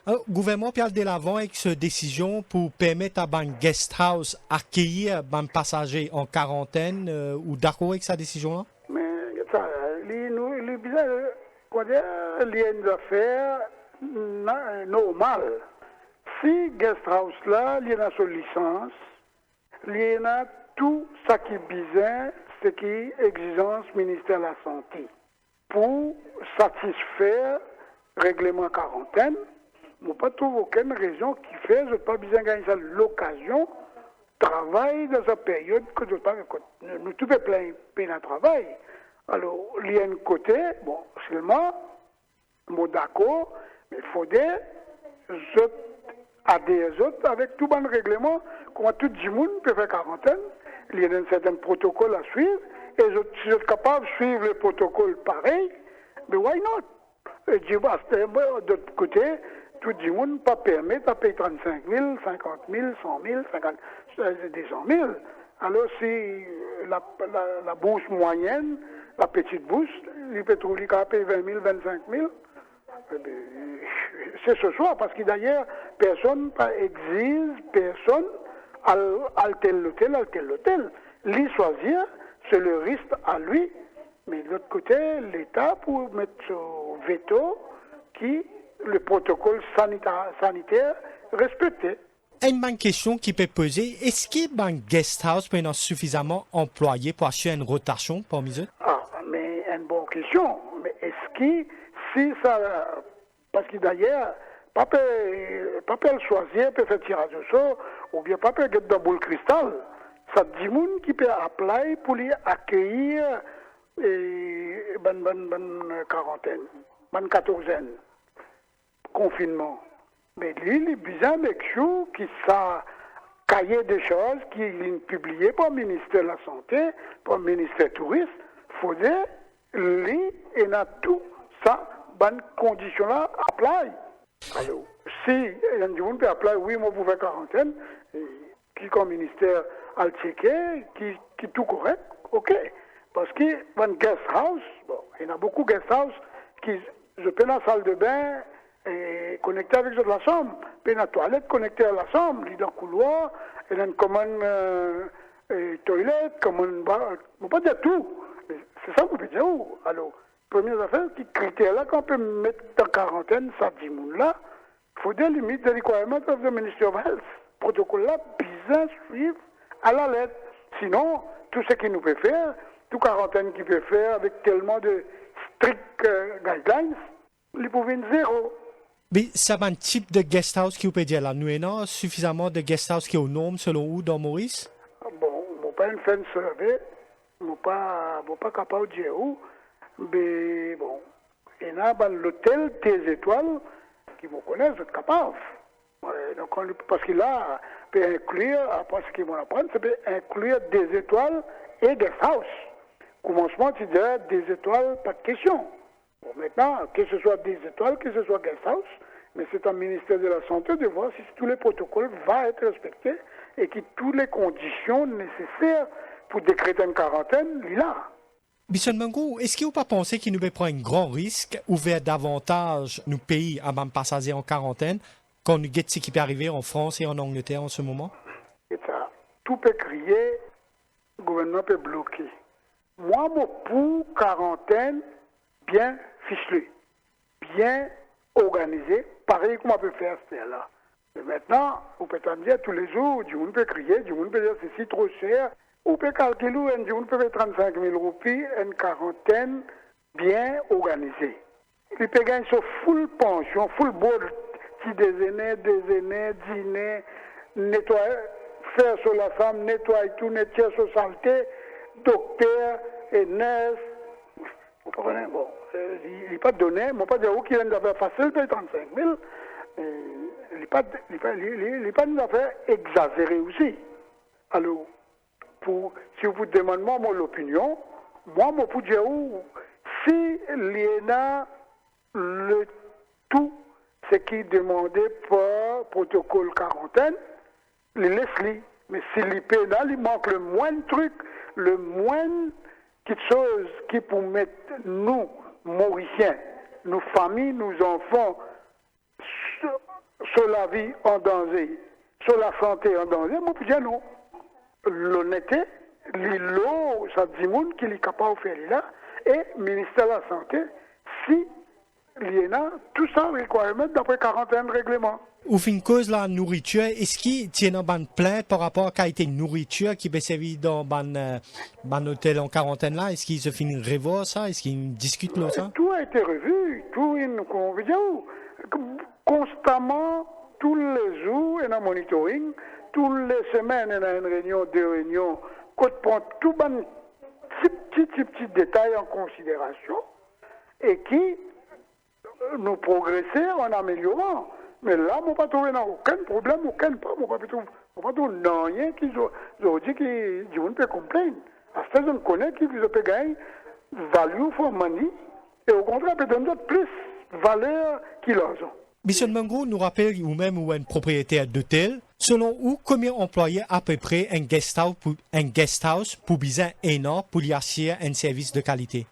Le gouvernement peut aller de l'avant avec cette décision pour permettre à un guest house accueillir un passager en quarantaine ou d'accord avec sa décision-là? Mais ça, les bizarre, quoi dire, il y a une affaire normale. Si guest house là, il y a son licence, il y a tout ça qui est bizarre, ce qui est exigence ministère de la Santé. Pour satisfaire le règlement quarantaine, je ne pas trouver aucune raison qui fait que je n'ai pas besoin de gagner l'occasion de travailler dans cette période que je n'ai pas. Nous tous plein de travail. Alors, il y a un côté, bon, seulement, je suis d'accord, mais il faut adhérer avec tout bon règlement, comment tout le monde peut faire quarantaine. Il y a un certain protocole à suivre. Et je suis capable de suivre le protocole pareil, mais why not? Et d'autre côté, tout le monde ne peut pas permettre de payer 35 000, 50 000, 100 000, 50 200 000. Alors si la bourse moyenne, la petite bourse, il peut trouver qu'à payer 20 000, 25 000. C'est ce soir, parce que d'ailleurs, personne exige, personne à tel hôtel. Lui choisir, c'est le risque à lui, mais de l'autre côté, l'État pour mettre son veto qui le protocole sanitaire respecté. Une question qui peut poser, est-ce qu'un guest house peut être suffisamment employé pour assurer une rotation parmi eux? Ah, mais une bonne question. Mais est-ce que si ça... Parce que d'ailleurs, pas peut choisir, peut faire tirage au sort, ou bien pas peut être dans boule cristal. Ça dit monde qui peut appeler pour les accueillir quarantaine, bonne quatorzaine, confinement. Mais lui, il est bizarre avec vous qui ça cahier des choses qui est publié par le ministère de la Santé, par le ministère du Tourisme. Il faut dire, lui, il a tout ça, bonne condition-là, appliquer. Alors, si il y a du monde qui applique, oui, moi, pour faire quarantaine, qui comme ministère à le checker, qui tout correct, ok. Parce que dans guest house, bon, il y en a beaucoup de guest house qui, je peux dans la salle de bain et connecté avec la chambre, puis la toilette connectée à la chambre, il y a un couloir, il y a une commune toilette, commune bar, on peut pas dire tout. C'est ça qu'on peut dire où. Alors, première affaire, qui critère là qu'on peut mettre en quarantaine, ça dit moun là, il faut des limites, des requirements of the Ministry of Health. Protocole là, bien suivre à la lettre. Sinon, tout ce qu'il nous peut faire, tout quarantaine qu'il peut faire avec tellement de stricts guidelines, il peut venir zéro. Mais ça va un type de guest house qui vous peut dire là, nous avons suffisamment de guest house qui est aux normes selon vous dans Maurice? Bon, je ne pas une fin de survey, je ne pas capable de dire où, mais bon, il y a l'hôtel des étoiles qui me connaissent, c'est capable. Ouais, donc parce que là, peut inclure, après ce qu'ils vont apprendre, ça peut inclure des étoiles et des house. Commencement, tu dirais des étoiles, pas de question. Bon, maintenant, que ce soit des étoiles, que ce soit guest house, mais c'est au ministère de la Santé de voir si tous les protocoles vont être respectés et que toutes les conditions nécessaires pour décréter une quarantaine, là. Bisson Mango, est-ce que vous pas pensé qu'il nous prend un grand risque, ouvert davantage nos pays à même passagers en quarantaine, quand nous guette ce qui peut arriver en France et en Angleterre en ce moment? Et ça, tout peut crier, le gouvernement peut bloquer. Moi, pour quarantaine, bien ficelé, bien organisé, pareil comme on peut faire là. Et maintenant, on peut en dire tous les jours, du monde peut crier, du monde peut dire c'est si trop cher, on peut calculer, du monde peut faire 35 000 roupies, une quarantaine bien organisée. Il peut gagner sur full pension, full board, petit déjeuner, dîner, nettoyer, faire sur la femme, nettoyer tout, nettoyer sur saleté, docteur et nurse. Vous comprenez? Bon, il n'est pas donné, je ne pas dire où qu'il y a une affaire facile, paye 35 000. Il n'est pas une affaire exagérée aussi. Alors, si vous demandez moi mon opinion, moi, je peux dire où, si il y a le tout, ce qui est demandé par protocole quarantaine, les laisse-les. Mais si les pénal, il manque le moindre truc, le moindre quelque chose qui pour mettre nous, Mauriciens, nos familles, nos enfants, sur la vie en danger, sur la santé en danger, moi, je dis non. L'honnêteté, l'îlot, ça dit monde qui est capable de faire là, et le ministère de la Santé, si il y en a, tout ça, requirement d'après 41 règlements. Ou fin cause la nourriture, est-ce qu'il tient un ban plainte par rapport à la qualité de nourriture qui peut servir dans ban hôtel en quarantaine là? Est-ce qu'il se finit de revoir ça? Est-ce qu'il discute là ça? Tout a été revu, tout on veut dire, constamment, tous les jours, il y a un monitoring, toutes les semaines, il y a une réunion, deux réunions, qu'on prend tout ban petits détails en considération et qui nous progresser en améliorant. Mais là, on ne pas trouver aucun problème, aucun pas. On ne pas trouver rien qui dit que on peut complaindre. À ce on connaît qui peut gagner value for money et au contraire, peut donner plus valeur qu'ils ont. Bisson Mango nous rappelle ou même ou un propriétaire d'hôtel, selon où combien employés à peu près un guest house pour bien énorme pour y assurer un service de qualité.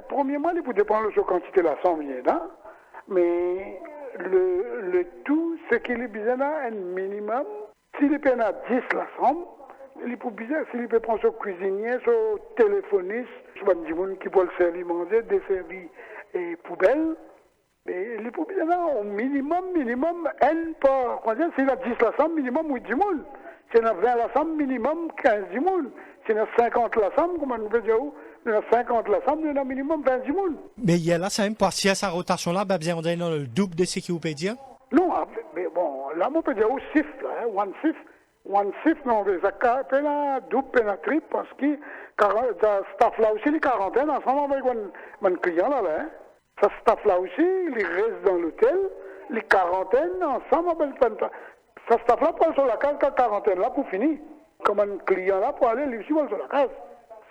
Premièrement, il faut dépendre de la quantité de la somme, mais le tout, c'est qu'il est besoin d'un minimum. S'il est à 10 la somme, il peut bien, s'il peut prendre son cuisinier, son téléphoniste, soit du monde qui peut le servir manger, desservir et poubelle, mais il peut bien au minimum, un par, s'il a 10 la somme, minimum 8 du monde. S'il a 20 la somme, minimum 15 du monde. S'il a 50 la somme, comment on peut dire où? Il y a 50 la somme, il y a minimum 20 du monde. Mais il y a là, c'est même pas si à sa rotation-là, bien on est dans le double de ce qu'il vous peut dire? Non, mais bon, là, on peut dire au shift, là, one shift, non, mais ça peut la double, la triple, parce que ça staff là aussi, les quarantaines, ensemble avec mon client là, ça staff là aussi, il reste dans l'hôtel, les quarantaines, ensemble avec ça staff là pour aller sur la case, la quarantaine là pour finir. Comme un client là pour aller, lui aussi, sur la case.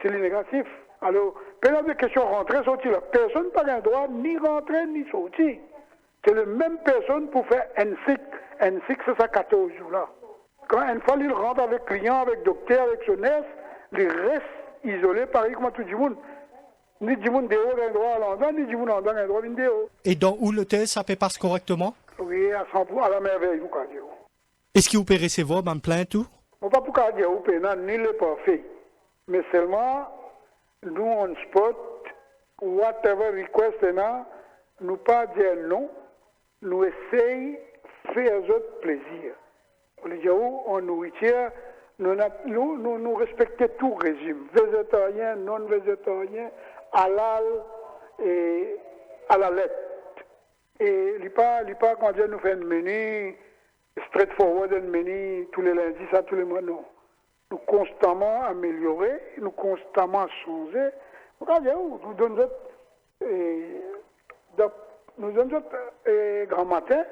C'est le négatif. Alors, pendant des questions rentrer, sortir là, personne n'a pas le droit ni rentrer ni sortir. C'est la même personne pour faire un cycle. Un cycle, c'est ça 14 jours là. Quand une fois il rentre avec client, avec docteur, avec jeunesse, il reste isolé, pareil comme tout le monde. Ni du monde dehors a un droit à l'endroit, ni du monde en a un droit à dehors. Et dans où l'hôtel, ça peut passer correctement? Oui, à 100%, à la merveille, vous pouvez dire. Est-ce que vous pouvez recevoir une plainte tout? On ne peut pas dire vous ni le parfait. Mais seulement, nous, on spot, whatever request là, nous pas dire non, nous essayons de faire autres plaisir. On dit en nourriture, nous respectons tout régime, végétarien, non végétarien, halal et à la lettre. Et il pas quand Dieu nous fait un menu straightforward, un menu tous les lundis, ça tous les mois, non. Nous constamment améliorer, nous constamment changer. Regardez, nous donnons grand matin,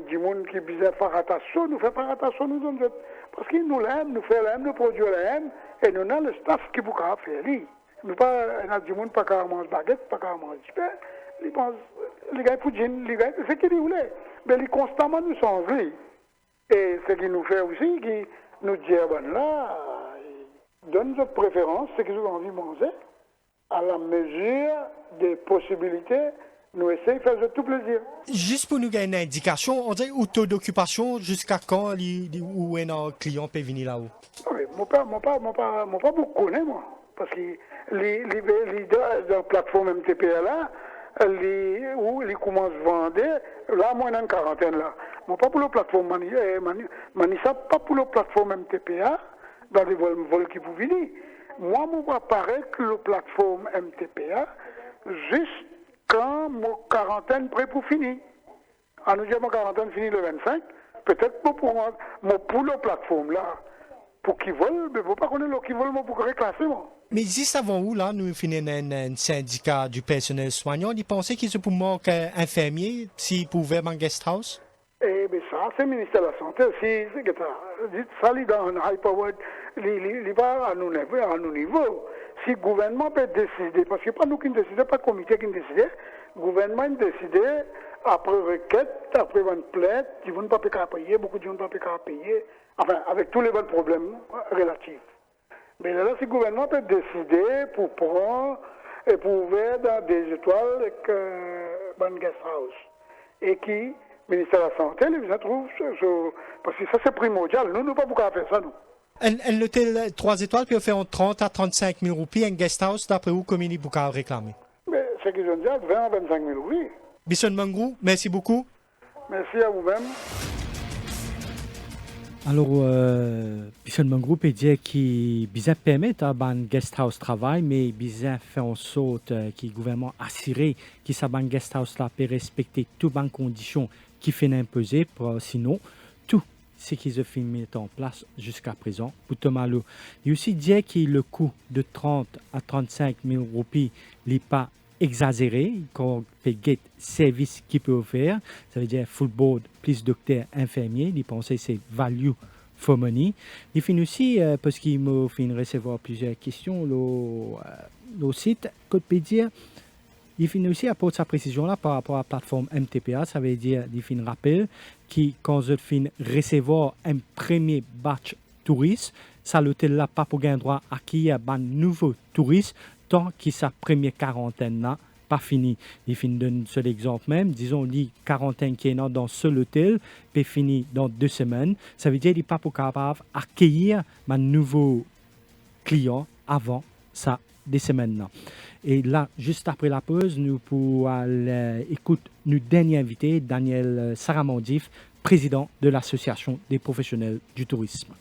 du monde qui disait faire attention, nous faisons attention, nous donnons parce qu'ils nous l'aiment, nous faisons l'aime, nous produisons l'aime, et nous avons le staff qui peut faire. Nous pas du monde pas qu'à manger baguette, pas qu'à manger pain. Les gars poudjin, les gars, c'est ce qu'ils voulaient. Mais ils constamment nous changent. Et ce qui nous fait aussi, qui nous dit, là, donne notre préférence, ce qu'ils ont envie de manger, à la mesure des possibilités, nous essayons de faire tout plaisir. Juste pour nous gagner une indication, on dit au taux d'occupation, jusqu'à quand où un client peut venir là-haut? Oui, moi pas beaucoup connais, moi. Parce que les leaders de la plateforme MTPA là, où ils commencent à vendre, là, moi, on a une quarantaine là. Moi, pas pour la plateforme Manissa, pas pour la plateforme MTPA, dans les vols qui vous venir. Moi, je apparaît que la plateforme MTPA, juste quand ma quarantaine prêt pour finir. En nous disant ma quarantaine finit le 25, peut-être pour la plateforme là, pour qu'ils volent, mais vous pas connaître qui volent, pour reclasser moi. Mais juste avant où, là, nous finissons un syndicat du personnel soignant, ils pensaient qu'ils se pouvaient manquer infirmiers s'ils pouvaient dans guest house? Eh bien, ça, c'est le ministère de la Santé. C'est ça, il est dans un high-powered, il va à nos niveaux. Si le gouvernement peut décider, parce que pas nous qui décidons, pas le comité qui décide, le gouvernement décide, après requête, après une plainte, ils vont pas payer, beaucoup de gens ne vont pas payer, enfin, avec tous les bons problèmes relatifs. Mais là, si le gouvernement peut décider pour prendre et pour ouvrir dans des étoiles avec un guest house. Et qui, le ministère de la Santé, les trouve, parce que ça c'est primordial. Nous ne pouvons pas faire ça, nous. Un hôtel 3 étoiles peut faire entre 30 à 35 000 roupies, un guest house, d'après où commune vous pouvez réclamer? Mais ce qu'ils ont dit, 20 à 25 000 roupies. Bisson Mangrou, merci beaucoup. Merci à vous-même. Alors, Bisson Mangrou peut dire qu'il permet un guest house travail, mais il fait en sorte que le gouvernement assuré que sa guest house là peut respecter toutes les conditions qui fait imposer, sinon tout ce qu'ils ont fait mettre en place jusqu'à présent pour Tomalou. Il aussi dit que le coût de 30 à 35 000 roupies n'est pas exagéré quand on fait le service qu'il peut offrir. Ça veut dire full board plus docteur infirmier. Il pense que c'est value for money. Il finit aussi, parce qu'il m'a fait recevoir plusieurs questions, le site Codepédia. Il finit aussi à apporter sa précision là par rapport à la plateforme MTPA. Ça veut dire, il finit rappel qui quand je finis recevoir un premier batch touriste, ça l'hôtel là pas pour gagner droit à accueillir un nouveau touriste tant que sa première quarantaine n'a pas fini. Il finit d'un seul exemple même, disons, la quarantaine qui est dans ce hôtel peut finir dans 2 semaines. Ça veut dire qu'il n'est pas pour capable d'accueillir un nouveau client avant ça, des semaines là. Et là, juste après la pause, nous pourrons écouter notre dernier invité, Daniel Saramandif, président de l'Association des professionnels du tourisme.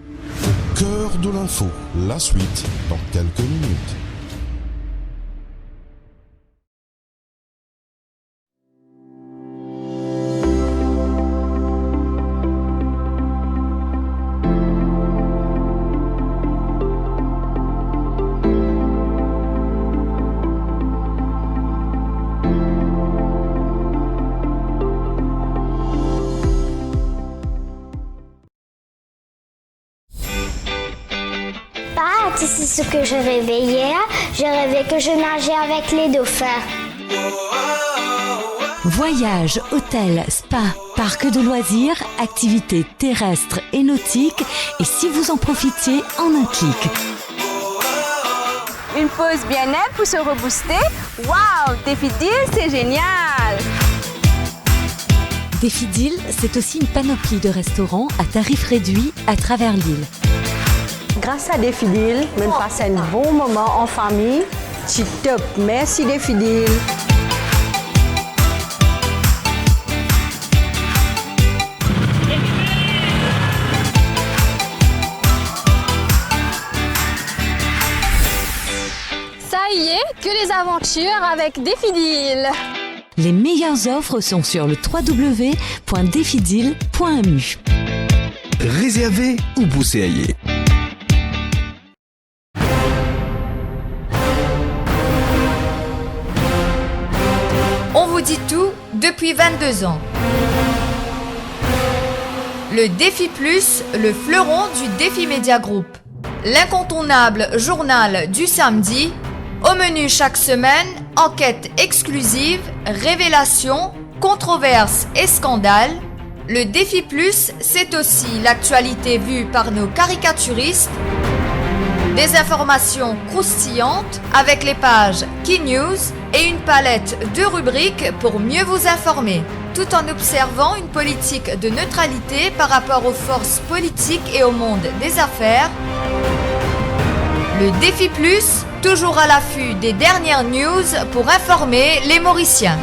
Au cœur de l'info, la suite dans quelques minutes. C'est ce que je rêvais hier. Je rêvais que je nageais avec les dauphins. Voyages, hôtels, spa, parcs de loisirs, activités terrestres et nautiques, et si vous en profitiez en un clic. Une pause bien-être pour se rebooster. Waouh, Défidil, c'est génial! Défidil, c'est aussi une panoplie de restaurants à tarifs réduits à travers l'île. Grâce à Défidil, on passe un bon moment en famille. C'est top. Merci Défidil. Ça y est, que les aventures avec Défidil. Les meilleures offres sont sur le www.defidil.mu. Réservez ou bousséaillez. On vous dit tout depuis 22 ans. Le Défi Plus, le fleuron du Défi Média Group. L'incontournable journal du samedi. Au menu chaque semaine, enquêtes exclusives, révélations, controverses et scandales. Le Défi Plus, c'est aussi l'actualité vue par nos caricaturistes. Des informations croustillantes avec les pages Key News et une palette de rubriques pour mieux vous informer, tout en observant une politique de neutralité par rapport aux forces politiques et au monde des affaires. Le Défi Plus, toujours à l'affût des dernières news pour informer les Mauriciens.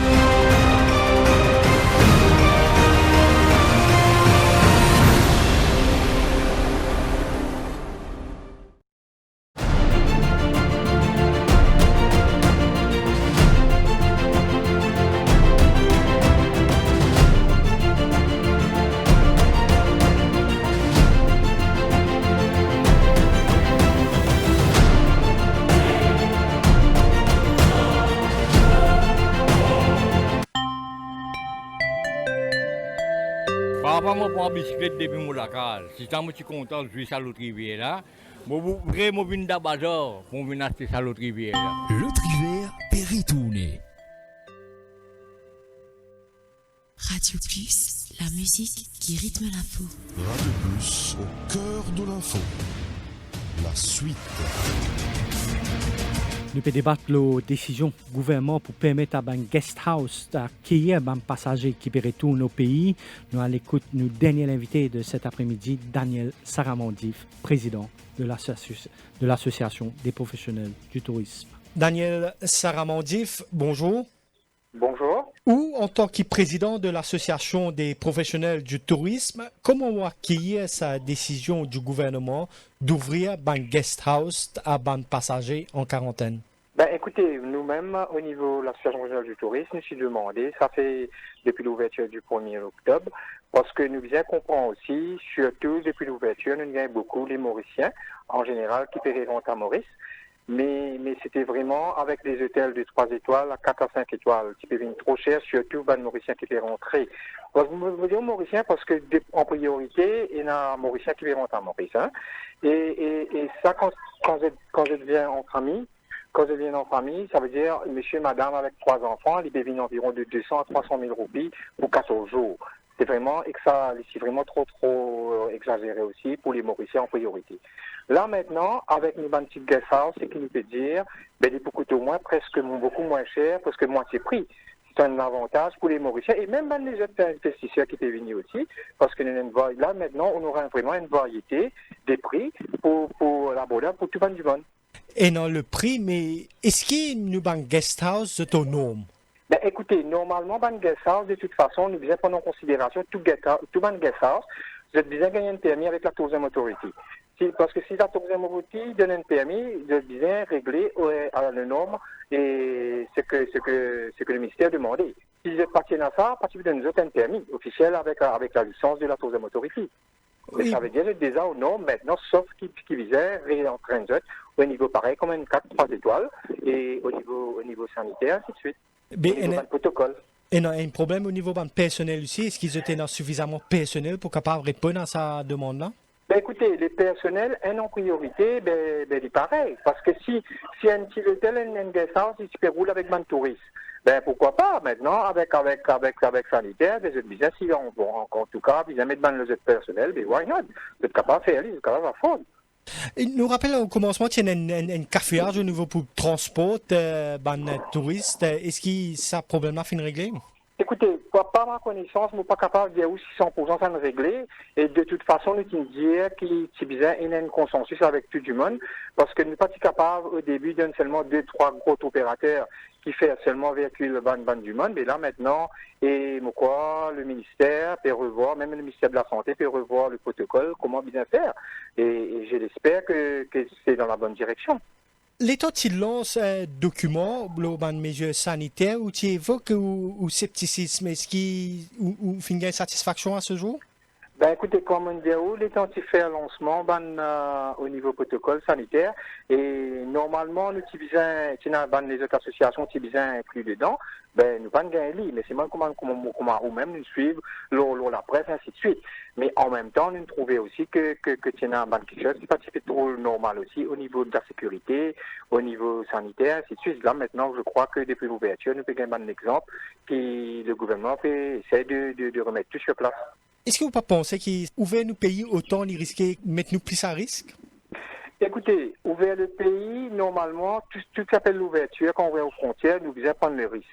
Papa m'a pris bicyclette depuis mon local. Si ça me suis content de jouer sur l'autre rivière là, moi voudrais me venir d'Abador pour venir acheter sur l'autre rivière là. L'autre rivière péritourné. Radio Plus, la musique qui rythme l'info. Radio Plus, au cœur de l'info. La suite. Nous pouvons débattre la décision du gouvernement pour permettre à un guest house d'accueillir les passagers qui retournent au pays. Nous allons écouter notre dernier invité de cet après-midi, Daniel Saramandif, président de l'Association des professionnels du tourisme. Daniel Saramandif, bonjour. Bonjour. Ou en tant que président de l'Association des professionnels du tourisme, comment vous accueillir sa décision du gouvernement d'ouvrir un guest house à ban passagers en quarantaine? Écoutez, nous-mêmes, au niveau de l'Association régionale du tourisme, nous sommes demandés, ça fait depuis l'ouverture du 1er octobre, parce que nous bien comprenons aussi, surtout depuis l'ouverture, nous gagnons beaucoup les Mauriciens, en général, qui paieront à Maurice. Mais c'était vraiment avec les hôtels de 3 étoiles à 4 à 5 étoiles qui peuvent venir trop cher, surtout les Mauriciens qui peuvent rentrer. Vous me dites Mauriciens parce que en priorité, il y a Mauriciens qui peuvent rentrer à Maurice. Hein? Et ça, quand je deviens entre amis, quand je viens en famille, ça veut dire monsieur, madame avec 3 enfants, ils peuvent venir environ de 200 à 300 000 roupies pour 14 jours. C'est vraiment, et que ça, c'est vraiment trop exagéré aussi pour les Mauriciens en priorité. Là, maintenant, avec nos petits guest house, c'est qu'il nous peut dire, il est beaucoup moins, presque beaucoup moins cher, parce que moitié prix. C'est un avantage pour les Mauriciens, et même les autres investisseurs qui peuvent venir aussi, parce que là, maintenant, on aura vraiment une variété des prix pour la bonne, pour tout le monde du monde. Et non, le prix, mais est-ce qu'il y a un guest house autonome? Écoutez, normalement, un guest house, de toute façon, nous devons prendre en considération tout guest house, vous êtes bien gagner un permis avec la Tourism Authority. Parce que si la Tourism Authority donne un permis, vous êtes bien réglé à la norme et ce que le ministère demandait. Si vous êtes parti à ça, vous donnez un permis officiel avec la licence de la Tourism Authority. Oui. Ça veut dire que déjà aux normes maintenant, sauf qui visait réentrer au niveau pareil, comme une 4-3 étoiles, et au niveau sanitaire, ainsi de suite. Au niveau protocole. Et non, il y a un problème au niveau personnel aussi. Est-ce qu'ils étaient suffisamment personnels pour capable répondre à sa demande-là? Écoutez, les personnels, en priorité, il est pareil. Parce que si un petit hôtel, un guest house, il se peut rouler avec un touriste. Ben pourquoi pas maintenant avec sanitaire, des autres business, si on bon, en tout cas, ils mettent dans les autres personnels, mais why not? Vous êtes capable de faire, vous êtes capable de faire. Et nous rappelle au commencement, il y a un caféage au niveau pour transport, touristes. Est-ce que ça problème-là fin réglé? Écoutez, pas ma connaissance, je ne suis pas capable de dire aussi 100% ça nous régler. Et de toute façon, nous disons qu'il y a un consensus avec tout le monde, parce que nous ne sommes pas capables au début d'un seulement 2-3 gros opérateurs qui fait seulement véhicule ban du monde. Mais là maintenant, et quoi, le ministère peut revoir, même le ministère de la Santé peut revoir le protocole, comment bien faire. Et je l'espère que c'est dans la bonne direction. L'État lance un document, le mesures sanitaires, où tu évoques ou scepticisme, est-ce qu'il y a une satisfaction à ce jour? Ben écoutez, comme on dit, l'État fait un lancement au niveau protocole sanitaire et normalement nous utilisons les autres associations qui sont inclus dedans, ben nous pas gagner mais c'est moi comment ou même nous suivre la presse ainsi de suite. Mais en même temps nous trouvons aussi que tu as quelque chose qui participe trop normal aussi au niveau de la sécurité, au niveau sanitaire ainsi de suite. Là maintenant je crois que depuis l'ouverture nous pouvons gagner un exemple qui le gouvernement essaie de remettre tout sur place. Est-ce que vous ne pensez pas qu'ouvrir nos pays autant, il risquait de mettre nous plus à risque? Écoutez, ouvrir le pays, normalement, tout ce qui s'appelle l'ouverture, quand on va aux frontières, nous devons prendre le risque.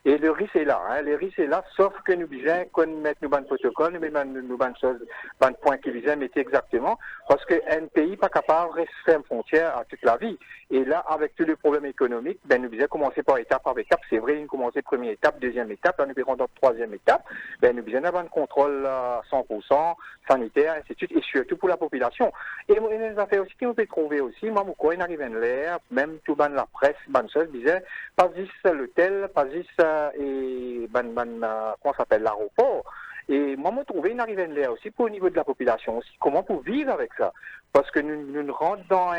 Et le risque est là, le risque est là, sauf que nous devons mettre nos bonnes protocoles, nous mettons nos bonnes choses, bonnes points qu'ils devons mettre exactement, parce qu'un pays pas capable de rester une frontière à toute la vie. Et là, avec tous les problèmes économiques, ben nous devons commencer par étape par étape. C'est vrai, nous commencer première étape, deuxième étape, là nous verrons dans troisième étape. Ben nous devons avoir un contrôle 100% sanitaire, ainsi de suite, et surtout pour la population. Et une affaire aussi qui nous peut trouver aussi, moi, quand il arrive en l'air, même tout ban la presse, ban chose disait, pas juste l'hôtel, pas juste et comment s'appelle l'aéroport. Et moi, je trouvais une arrivée en l'air aussi pour au niveau de la population aussi. Comment pour vivre avec ça? Parce que nous rentrons dans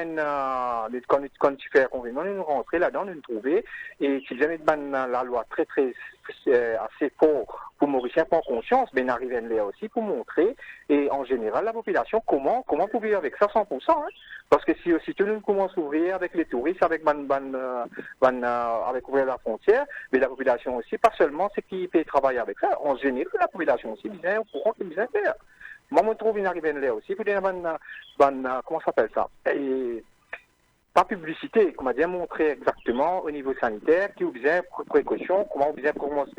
quand tu fais un confinement, nous rentrons là-dedans, nous trouver et si jamais la loi très assez fort pour Mauricien prend conscience, mais n'arrive en l'air aussi pour montrer et en général la population comment pour vivre avec ça 100%. Hein? Parce que si tout le monde commence à ouvrir avec les touristes, avec avec ouvrir la frontière, mais la population aussi, pas seulement ceux qui peut travailler avec ça, en général la population aussi bien au courant qu'ils bien faire. Moi, je trouve une arrivée en l'air aussi, pour dire comment ça s'appelle ça? Et pas publicité, comme a bien montré exactement au niveau sanitaire, qui vous bien précaution, comment vous bien commencer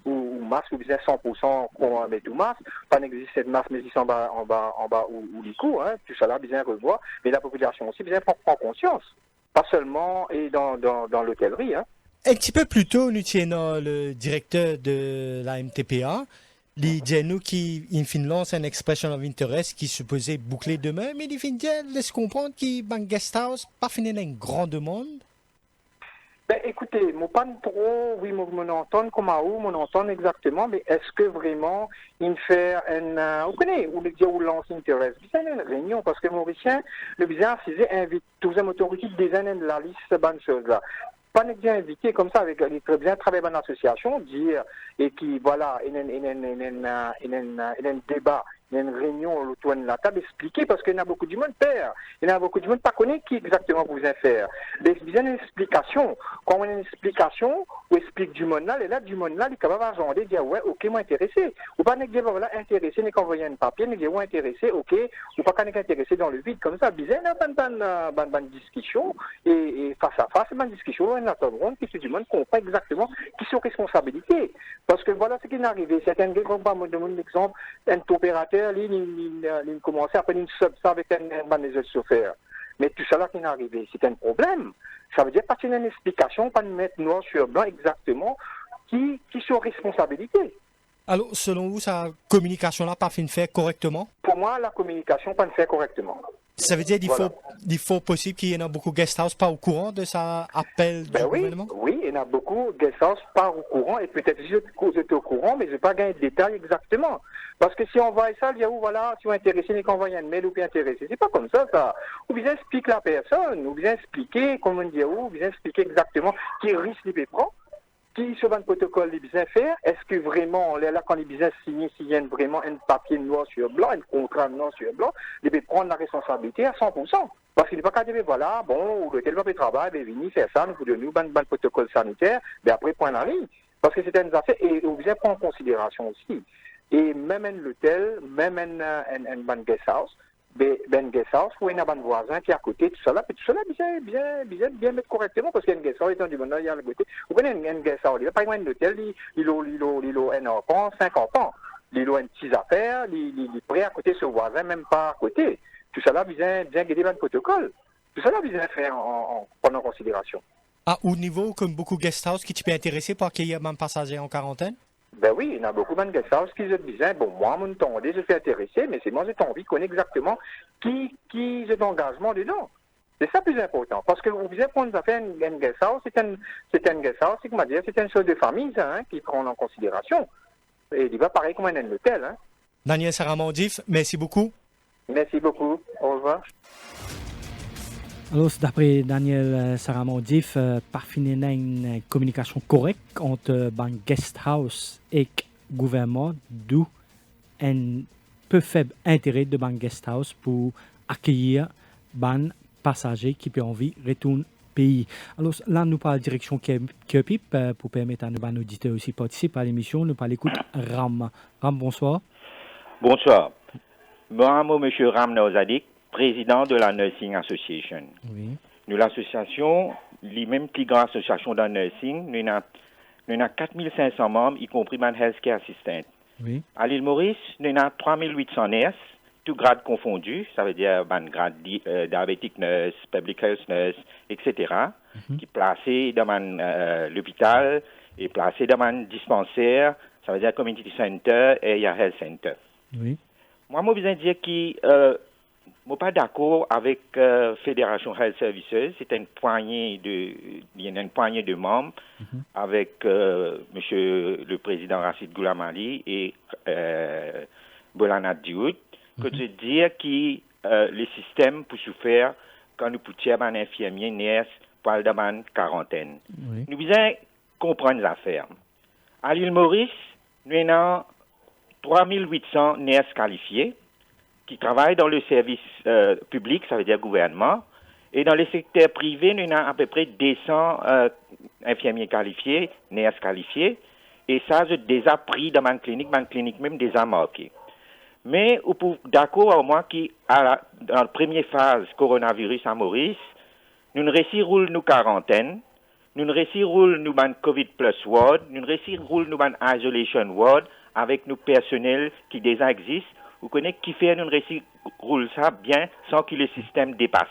ou masque, ou bien 100% qu'on met tout masque, pas n'existe de masque, mais ils sont en bas ou les coups, hein, tout ça là, bien revoir, mais la population aussi bien prend conscience, pas seulement et dans l'hôtellerie, hein. Un petit peu plus tôt, nous tiens le directeur de la MTPA, il dit nous qui lance un expression of interest qui supposait boucler demain, mais il laisse comprendre qu'il banque guest house pas fini une grande demande. Ben écoutez, moi pas trop, oui, mon entend mon entend exactement, mais est-ce que vraiment il fait vous connaissez, ou le dire ou lance interest, c'est une réunion parce que Mauricien, le bizarre, c'est invite tous les autorités des années de la liste de bonnes choses là. Pas bien invité comme ça avec les très bien travailler dans l'association, dire et qui voilà, il y a un débat, il y a une réunion autour de la table expliquer parce qu'il y a beaucoup de monde perd, il y a beaucoup de monde pas connaît qui exactement vous allez faire. Mais il y a une explication. Quand on a une explication, on explique du monde là, et là du monde là, il est capable d'agender, dire ouais, ok, moi intéressé. Ou pas dire voilà intéressé, n'est qu'envoyer un papier, n'est dire ouais intéressé, ok, ou pas qu'on est intéressé dans le vide comme ça. Bizarre, bonne discussion et face à face, bonne discussion, on attend que du monde comprend exactement qui sont responsabilités. Parce que voilà ce qui est arrivé. Certains gens, comme par exemple, un opérateur, il commençait à prendre une sub ça avec un des autres chauffeurs. Mais tout ça là qui est arrivé, c'est un problème. Ça veut dire pas qu'il y a une explication, pas de mettre noir sur blanc exactement qui sont responsabilités. Alors, selon vous, sa communication là pas fait faire correctement? Pour moi, la communication pas fait correctement. Ça veut dire qu'il faut possible qu'il y en a beaucoup de guest house pas au courant de ça appel du gouvernement? Oui, il y en a beaucoup de guest house pas au courant et peut-être j'étais au courant, mais je n'ai pas gagné de détails exactement. Parce que si on voit ça, il y a où voilà, si on est intéressé, on envoie un mail ou bien intéressé. C'est pas comme ça. Ou bien explique la personne, ou bien expliquer, comme on dit ou bien expliquer exactement qui risque les prend. Qui sur un protocole les business faire? Est-ce que vraiment, là, quand les business signent, s'il y a vraiment un papier noir sur blanc, un contrat noir sur blanc, ils peuvent prendre la responsabilité à 100%. Parce qu'il n'est pas qu'à dire, voilà, bon, le tel va travail, ben, venez faire ça, nous vous donnons un protocole sanitaire, ben après, point la ligne. Parce que c'est une affaire, et on vient prendre en considération aussi. Et même un l'hôtel, même un guest house, ben guest house, ou un voisin qui est à côté, tout ça là, bien mettre correctement, parce qu'un guest house, étant du monde, il y a à côté. Vous connaissez un guest house, par exemple, un hôtel, il a un enfant, 5 enfants, il a une petite affaire, il est prêt à côté ce voisin, même pas à côté. Tout ça là, bien guider le protocole. Tout ça là, bien faire prendre en considération. À haut niveau, comme beaucoup de guest house qui t'y peut intéresser par qu'il y a même passager en quarantaine? Ben oui, il y a beaucoup de guest house qui se disaient, bon, moi, mon temps, je suis intéressé, mais c'est moi, j'ai envie de connaître exactement qui est d'engagement dedans. C'est ça le plus important. Parce que vous disiez, quand on a fait un guest house, c'est un guest house, c'est comment dire, c'est une chose de famille, ça, qui prend en considération. Et il va pareil comme un hôtel, hein. Daniel Saramondif, merci beaucoup. Merci beaucoup. Au revoir. Alors, d'après Daniel Saramondif, parfiner une communication correcte entre ban guest house et gouvernement, d'où un peu faible intérêt de ban guest house pour accueillir ban passagers qui ont envie de retourner au pays. Alors là, nous parlons de direction KEPIP pour permettre à nos auditeurs aussi de participer à l'émission. Nous parlons d'écoute Ram. Ram, bonsoir. Bonsoir. Moi, M. Ram Naozadik, président de la Nursing Association. Oui. Nous, l'association, les mêmes plus grandes associations dans le nursing, nous avons 4500 membres, y compris man healthcare assistant. Oui. À l'île Maurice, nous avons 3800 nurses, tout grade confondu, ça veut dire man grade diabetic nurse, public health nurse, etc., qui placés dans l'hôpital et placés dans un dispensaire, ça veut dire community center et health center. Oui. Moi, je veux dire que je ne suis pas d'accord avec Fédération Health Services. C'est il y a une poignée de membres avec Monsieur le Président Rachid Goulamali et Bolana Dioud, que de dire que le système peut souffrir quand nous poussions un infirmier nurse pour aller dans une quarantaine. Oui. Nous devons comprendre les affaires. À l'île Maurice, nous avons 3800 nurses qualifiés qui travaillent dans le service public, ça veut dire gouvernement, et dans le secteur privé, nous avons à peu près 200 infirmiers qualifiés, nurses qualifiés, et ça, je déjà pris dans ma clinique même déjà marqué. Mais, d'accord avec moi, dans la première phase coronavirus à Maurice, nous ne réussissons nos quarantaines, nous ne réussissons nos COVID plus ward, nous ne réussissons nos isolation ward avec nos personnels qui déjà existent. Vous connaissez qui fait nous réussir ça bien sans que le système dépasse.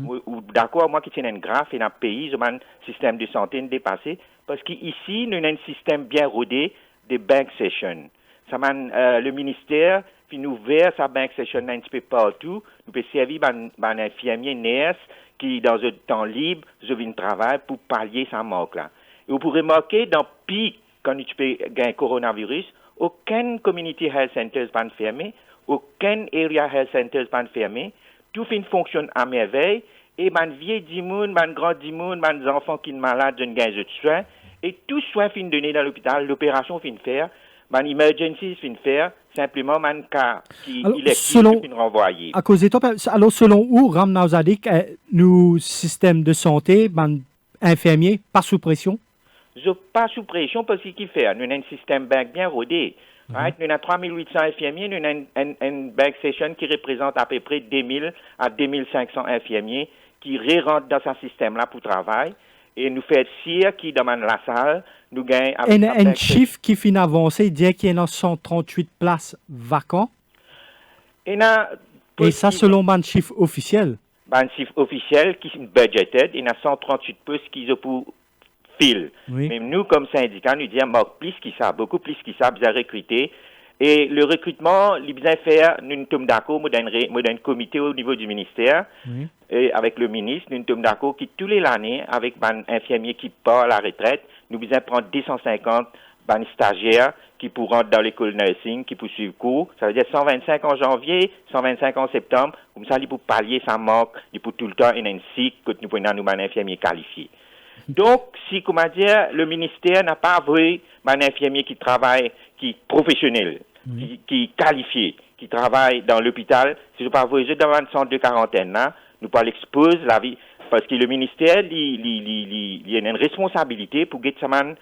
Ou d'accord, moi qui tiens un graphe et un pays, un système de santé dépassé, parce qu'ici, nous avons un système bien rodé de bank session. Ça le ministère puis nous ouvert sa bank session un petit peu partout. Nous pouvons servir un infirmier nurse qui, dans un temps libre, viennent travailler pour pallier sa manque là. Et vous pourrez remarquer dans pic, quand tu peux gagner coronavirus, aucun community health center n'est fermé, aucun area health center n'est fermé, tout fonctionne à merveille, et man vieux dimoun, man grand dimoun, man enfants qui sont malades, ne gagnent de soins, et tout soin fin donné dans l'hôpital, l'opération fin faire, man emergency fin faire, simplement man cas qui électif fin renvoyer. À cause de toi, alors selon où Ram Naozadik, nous système de santé, man infirmier, pas sous pression? Je pas sous pression parce qu'il fait. Nous avons un système bank bien rodé. Right? Nous avons 3800 infirmiers. Nous avons une bank session qui représente à peu près 2000 à 2500 infirmiers qui rentrent dans ce système-là pour travailler. Et nous faisons sûr qui demandent la salle. Nous gagnons. Un chiffre qui finit avancé dit qu'il y a 138 places vacantes. Et ça selon un chiffre officiel. Un chiffre officiel qui est budgeted. Il y a 138 postes qui sont pour fil. Oui. Mais nous, comme syndicat, nous disons plus que ça, beaucoup plus que ça, besoin recruter. Et le recrutement, il besoin faire, nous sommes d'accord, nous avons un comité au niveau du ministère, et avec le ministre, nous sommes d'accord que tous les années, avec un infirmier qui part à la retraite, nous besoin prendre 250 stagiaires qui pourront rentrer dans l'école nursing, qui pour suivre cours. Ça veut dire 125 en janvier, 125 en septembre. Comme ça, il pour pallier sa manque, il pour tout le temps, il y a un cycle que nous prenons nous un infirmier qualifié. Donc, si, comment dire, le ministère n'a pas vu un infirmier qui travaille, qui est professionnel, qui est qualifié, qui travaille dans l'hôpital, si je ne pas vu dans un centre de quarantaine, là, nous pas l'exposer la vie, parce que le ministère, il y a une responsabilité pour que ce man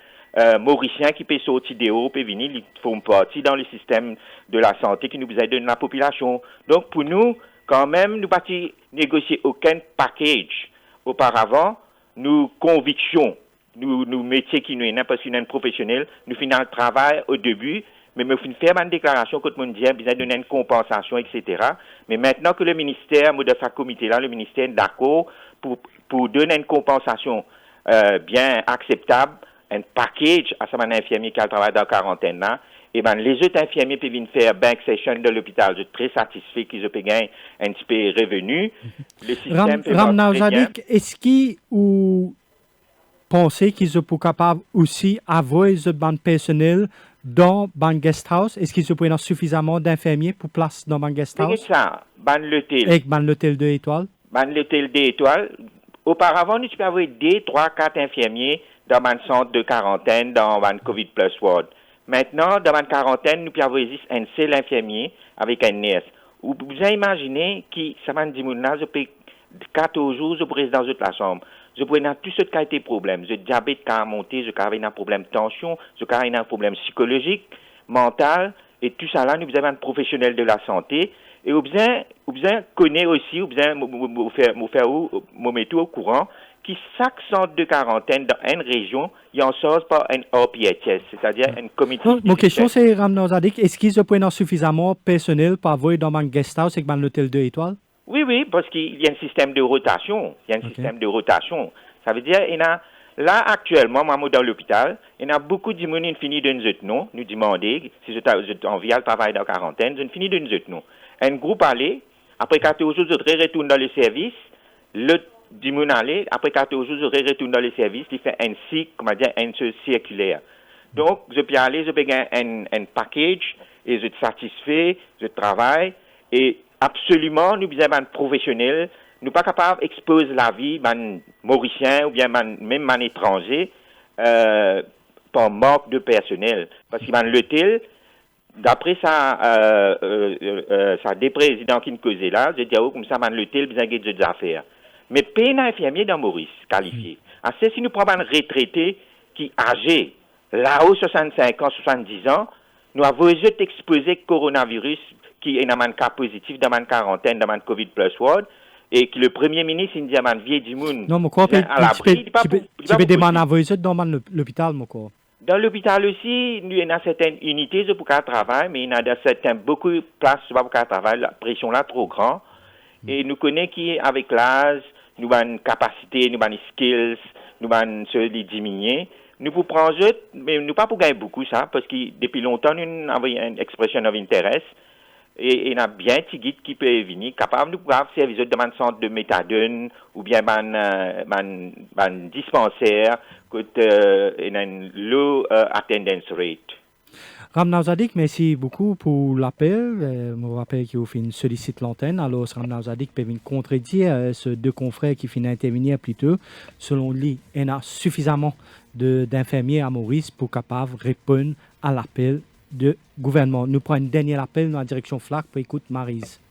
Mauriciens qui peuvent sortir des hauts, peuvent venir, ils font partie dans le système de la santé qui nous aide de la population. Donc, pour nous, quand même, nous pas négocier aucun package. Auparavant, nous convictions, nous métiers qui nous est parce qu'il y a un professionnel, nous finissons le travail au début, mais nous finissons faire une déclaration contre mon dit, besoin de donner une compensation, etc. Mais maintenant que le ministère, de sa comité là, le ministère est d'accord pour donner une compensation bien acceptable, un package à ce infirmier qui travaille dans la quarantaine là, et ben les autres infirmiers peuvent venir faire bank session de l'hôpital. Je suis très satisfait qu'ils aient gagné un petit peu de revenus. Le système Ramna Zadik, est-ce qu'ils ou pensez qu'ils sont capables aussi d'avoir un personnel dans le guest house? Est-ce qu'ils ont suffisamment d'infirmiers pour place dans le guest house? C'est ça, l'hôtel. Avec l'hôtel 2 étoiles? L'hôtel 2 étoiles. Auparavant, nous pouvions avoir 2, 3, 4 infirmiers dans un centre de quarantaine, dans un COVID plus ward. Maintenant, dans une quarantaine, nous pouvons avoir juste un seul infirmier avec un nurse. Vous imaginez que ça m'a dit, je peux 14 jours, je pourrais dans la chambre. Je pourrais dans tout ce qui a été problème. Je diabète qui a monté, je peux un problème de tension, je peux un problème psychologique, mental, et tout ça là, nous avons un professionnel de la santé. Et vous connaissez aussi, vous mettre au courant, que chaque centre de quarantaine dans une région, il en sort par un OPHS, c'est-à-dire un comité. Mon question c'est, Ramna Zadik, est-ce qu'ils ont suffisamment personnel pour avoir dans un guest house avec l'hôtel 2 étoiles? Oui, parce qu'il y a un système de rotation. Ça veut dire, là, actuellement, moi, dans l'hôpital, il y a beaucoup de monde qui finit de nous demander, si je envie de travailler dans la quarantaine, je finis de nous. Un groupe allait, après 14 jours, je retourne dans le service, l'autre du monde allait, après 14 jours, je retourne dans le service, il fait un cycle, un circulaire. Donc, je peux aller, je peux gagner un package, et je suis satisfait, je travaille, et absolument, nous sommes un professionnel, nous ne sommes pas capables d'exposer la vie d'un Mauricien ou bien même d'un étranger par manque de personnel. Parce qu'il y a l'hôtel, d'après ça, des présidents qui nous causaient là, je dis, comme ça, l'hôtel, besoin de des affaires. Mais payer un infirmier dans Maurice, qualifié. Si nous prenons un retraité qui est âgé, là-haut, 65 ans, 70 ans, nous avons juste exposé le coronavirus qui est dans un cas positif, dans une quarantaine, dans un COVID plus ward, et que le Premier ministre, il dit à un vieux du monde, non, mon corps, tu peux demander à vous dans l'hôpital, mon corps. Dans l'hôpital aussi, il y a certaines unités pour faire travail, mais il y a beaucoup de places pour faire travail, la pression là trop grande. Et nous connaissons qu'avec l'âge, nous avons une capacité, nous avons des skills, nous avons les diminuer. Nous pouvons prendre, mais nous pas pour gagner beaucoup ça, parce que depuis longtemps, nous avons une expression of interest. Et il y a bien des guides qui peuvent venir, capables de pouvoir servir dans un centre de méthadone ou bien un dispensaire qui a une low attendance rate. Ramna Zadik, merci beaucoup pour l'appel. Je me rappelle qu'il a fait une sollicite l'antenne. Alors, Ramna Zadik peut venir contredire ces deux confrères qui finissent d'intervenir plus tôt. Selon lui, il y a suffisamment d'infirmiers à Maurice pour capable répondre à l'appel de gouvernement. Nous prenons un dernier appel dans la direction FLAC pour écouter Maryse.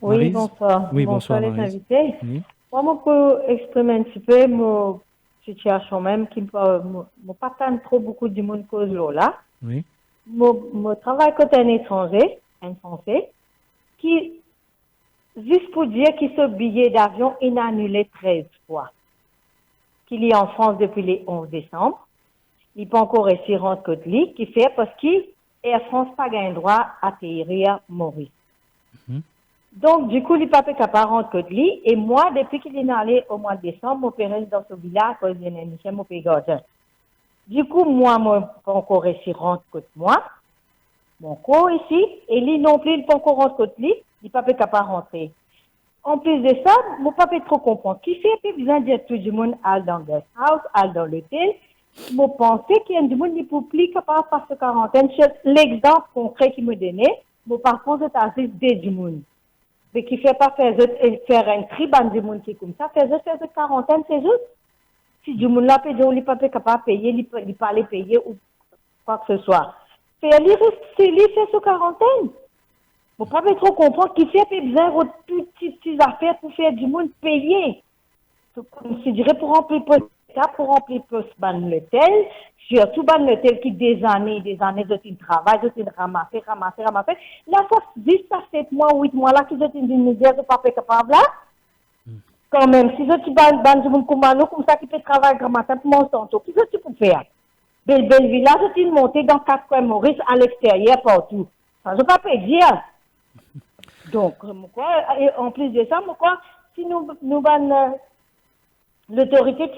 Oui, Maryse? Bonsoir. Oui, bonsoir les Maryse. Invités. Oui. Moi, je peux exprimer un petit peu ma situation même, qui ne pas tant trop beaucoup de monde cause là. Oui. Je travaille côté un étranger, un Français, qui, juste pour dire qu'il ce billet d'avion, il a annulé 13 fois. Qu'il est en France depuis le 11 décembre. Il peut encore réussir à rentrer côté lui, qui fait parce qu'Air France n'a pas le droit d'atterrir à Maurice. Donc, du coup, il n'est pas capable de rentrer côté lui. Et moi, depuis qu'il est allé au mois de décembre, mon père est dans ce village à cause d'un émission, mon pays gardien. Du coup, moi, je ne peux encore réussir à rentrer côté moi. Mon corps ici, et lui non plus, il peut encore rentrer côté lui, il n'est pas capable de rentrer. En plus de ça, mon papa peut trop comprendre. Qui fait, puis besoin de dire tout le monde à dans le guest house, à dans l'hôtel. Je pense qu'il y a du monde qui n'est plus capable de faire cette quarantaine. L'exemple concret qu'il me donnait, par contre, c'est assez du monde. Mais qui ne fait pas faire un tri du monde qui est comme ça, faire cette quarantaine, c'est juste. Si du monde là, il n'est pas capable de payer, il ne peut pas aller payer ou quoi que ce soit. C'est lui fait cette quarantaine. Je ne peux pas trop comprendre qui fait besoin de petites affaires pour faire du monde payer. Je dirais pour remplir pour remplir plus le tel, surtout le tel qui des années de travail, de ramasser. La fois 10 à 7 mois, 8 mois là, qui ont une misère de pas capable là. Quand même, si je suis comme ça qui peut travailler grand matin pour mon santo, qu'est-ce que tu peux faire? Belle village, je suis monté dans 4 coins Maurice à l'extérieur partout. Ça, je ne peux pas dire. Donc, en plus de ça, si nous l'autorité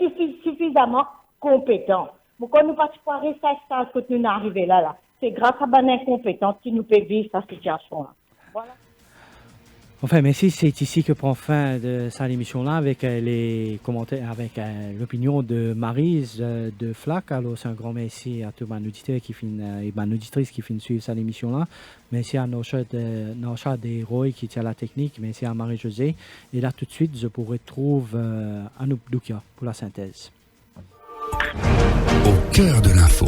suffisamment compétente, pourquoi nous ne pouvons pas rester à ce que nous arrivons là. C'est grâce à l'incompétence qui nous peut vivre cette situation-là. Voilà. Enfin, merci. C'est ici que prend fin de cette émission-là avec les commentaires, avec l'opinion de Maryse de Flac. Alors, c'est un grand merci à tous les auditeurs et les auditrices qui finissent suivre cette émission-là. Merci à Nosha et Roy qui tient la technique. Merci à Marie-Josée. Et là, tout de suite, je vous retrouve Anouk Doukia pour la synthèse. Au cœur de l'info.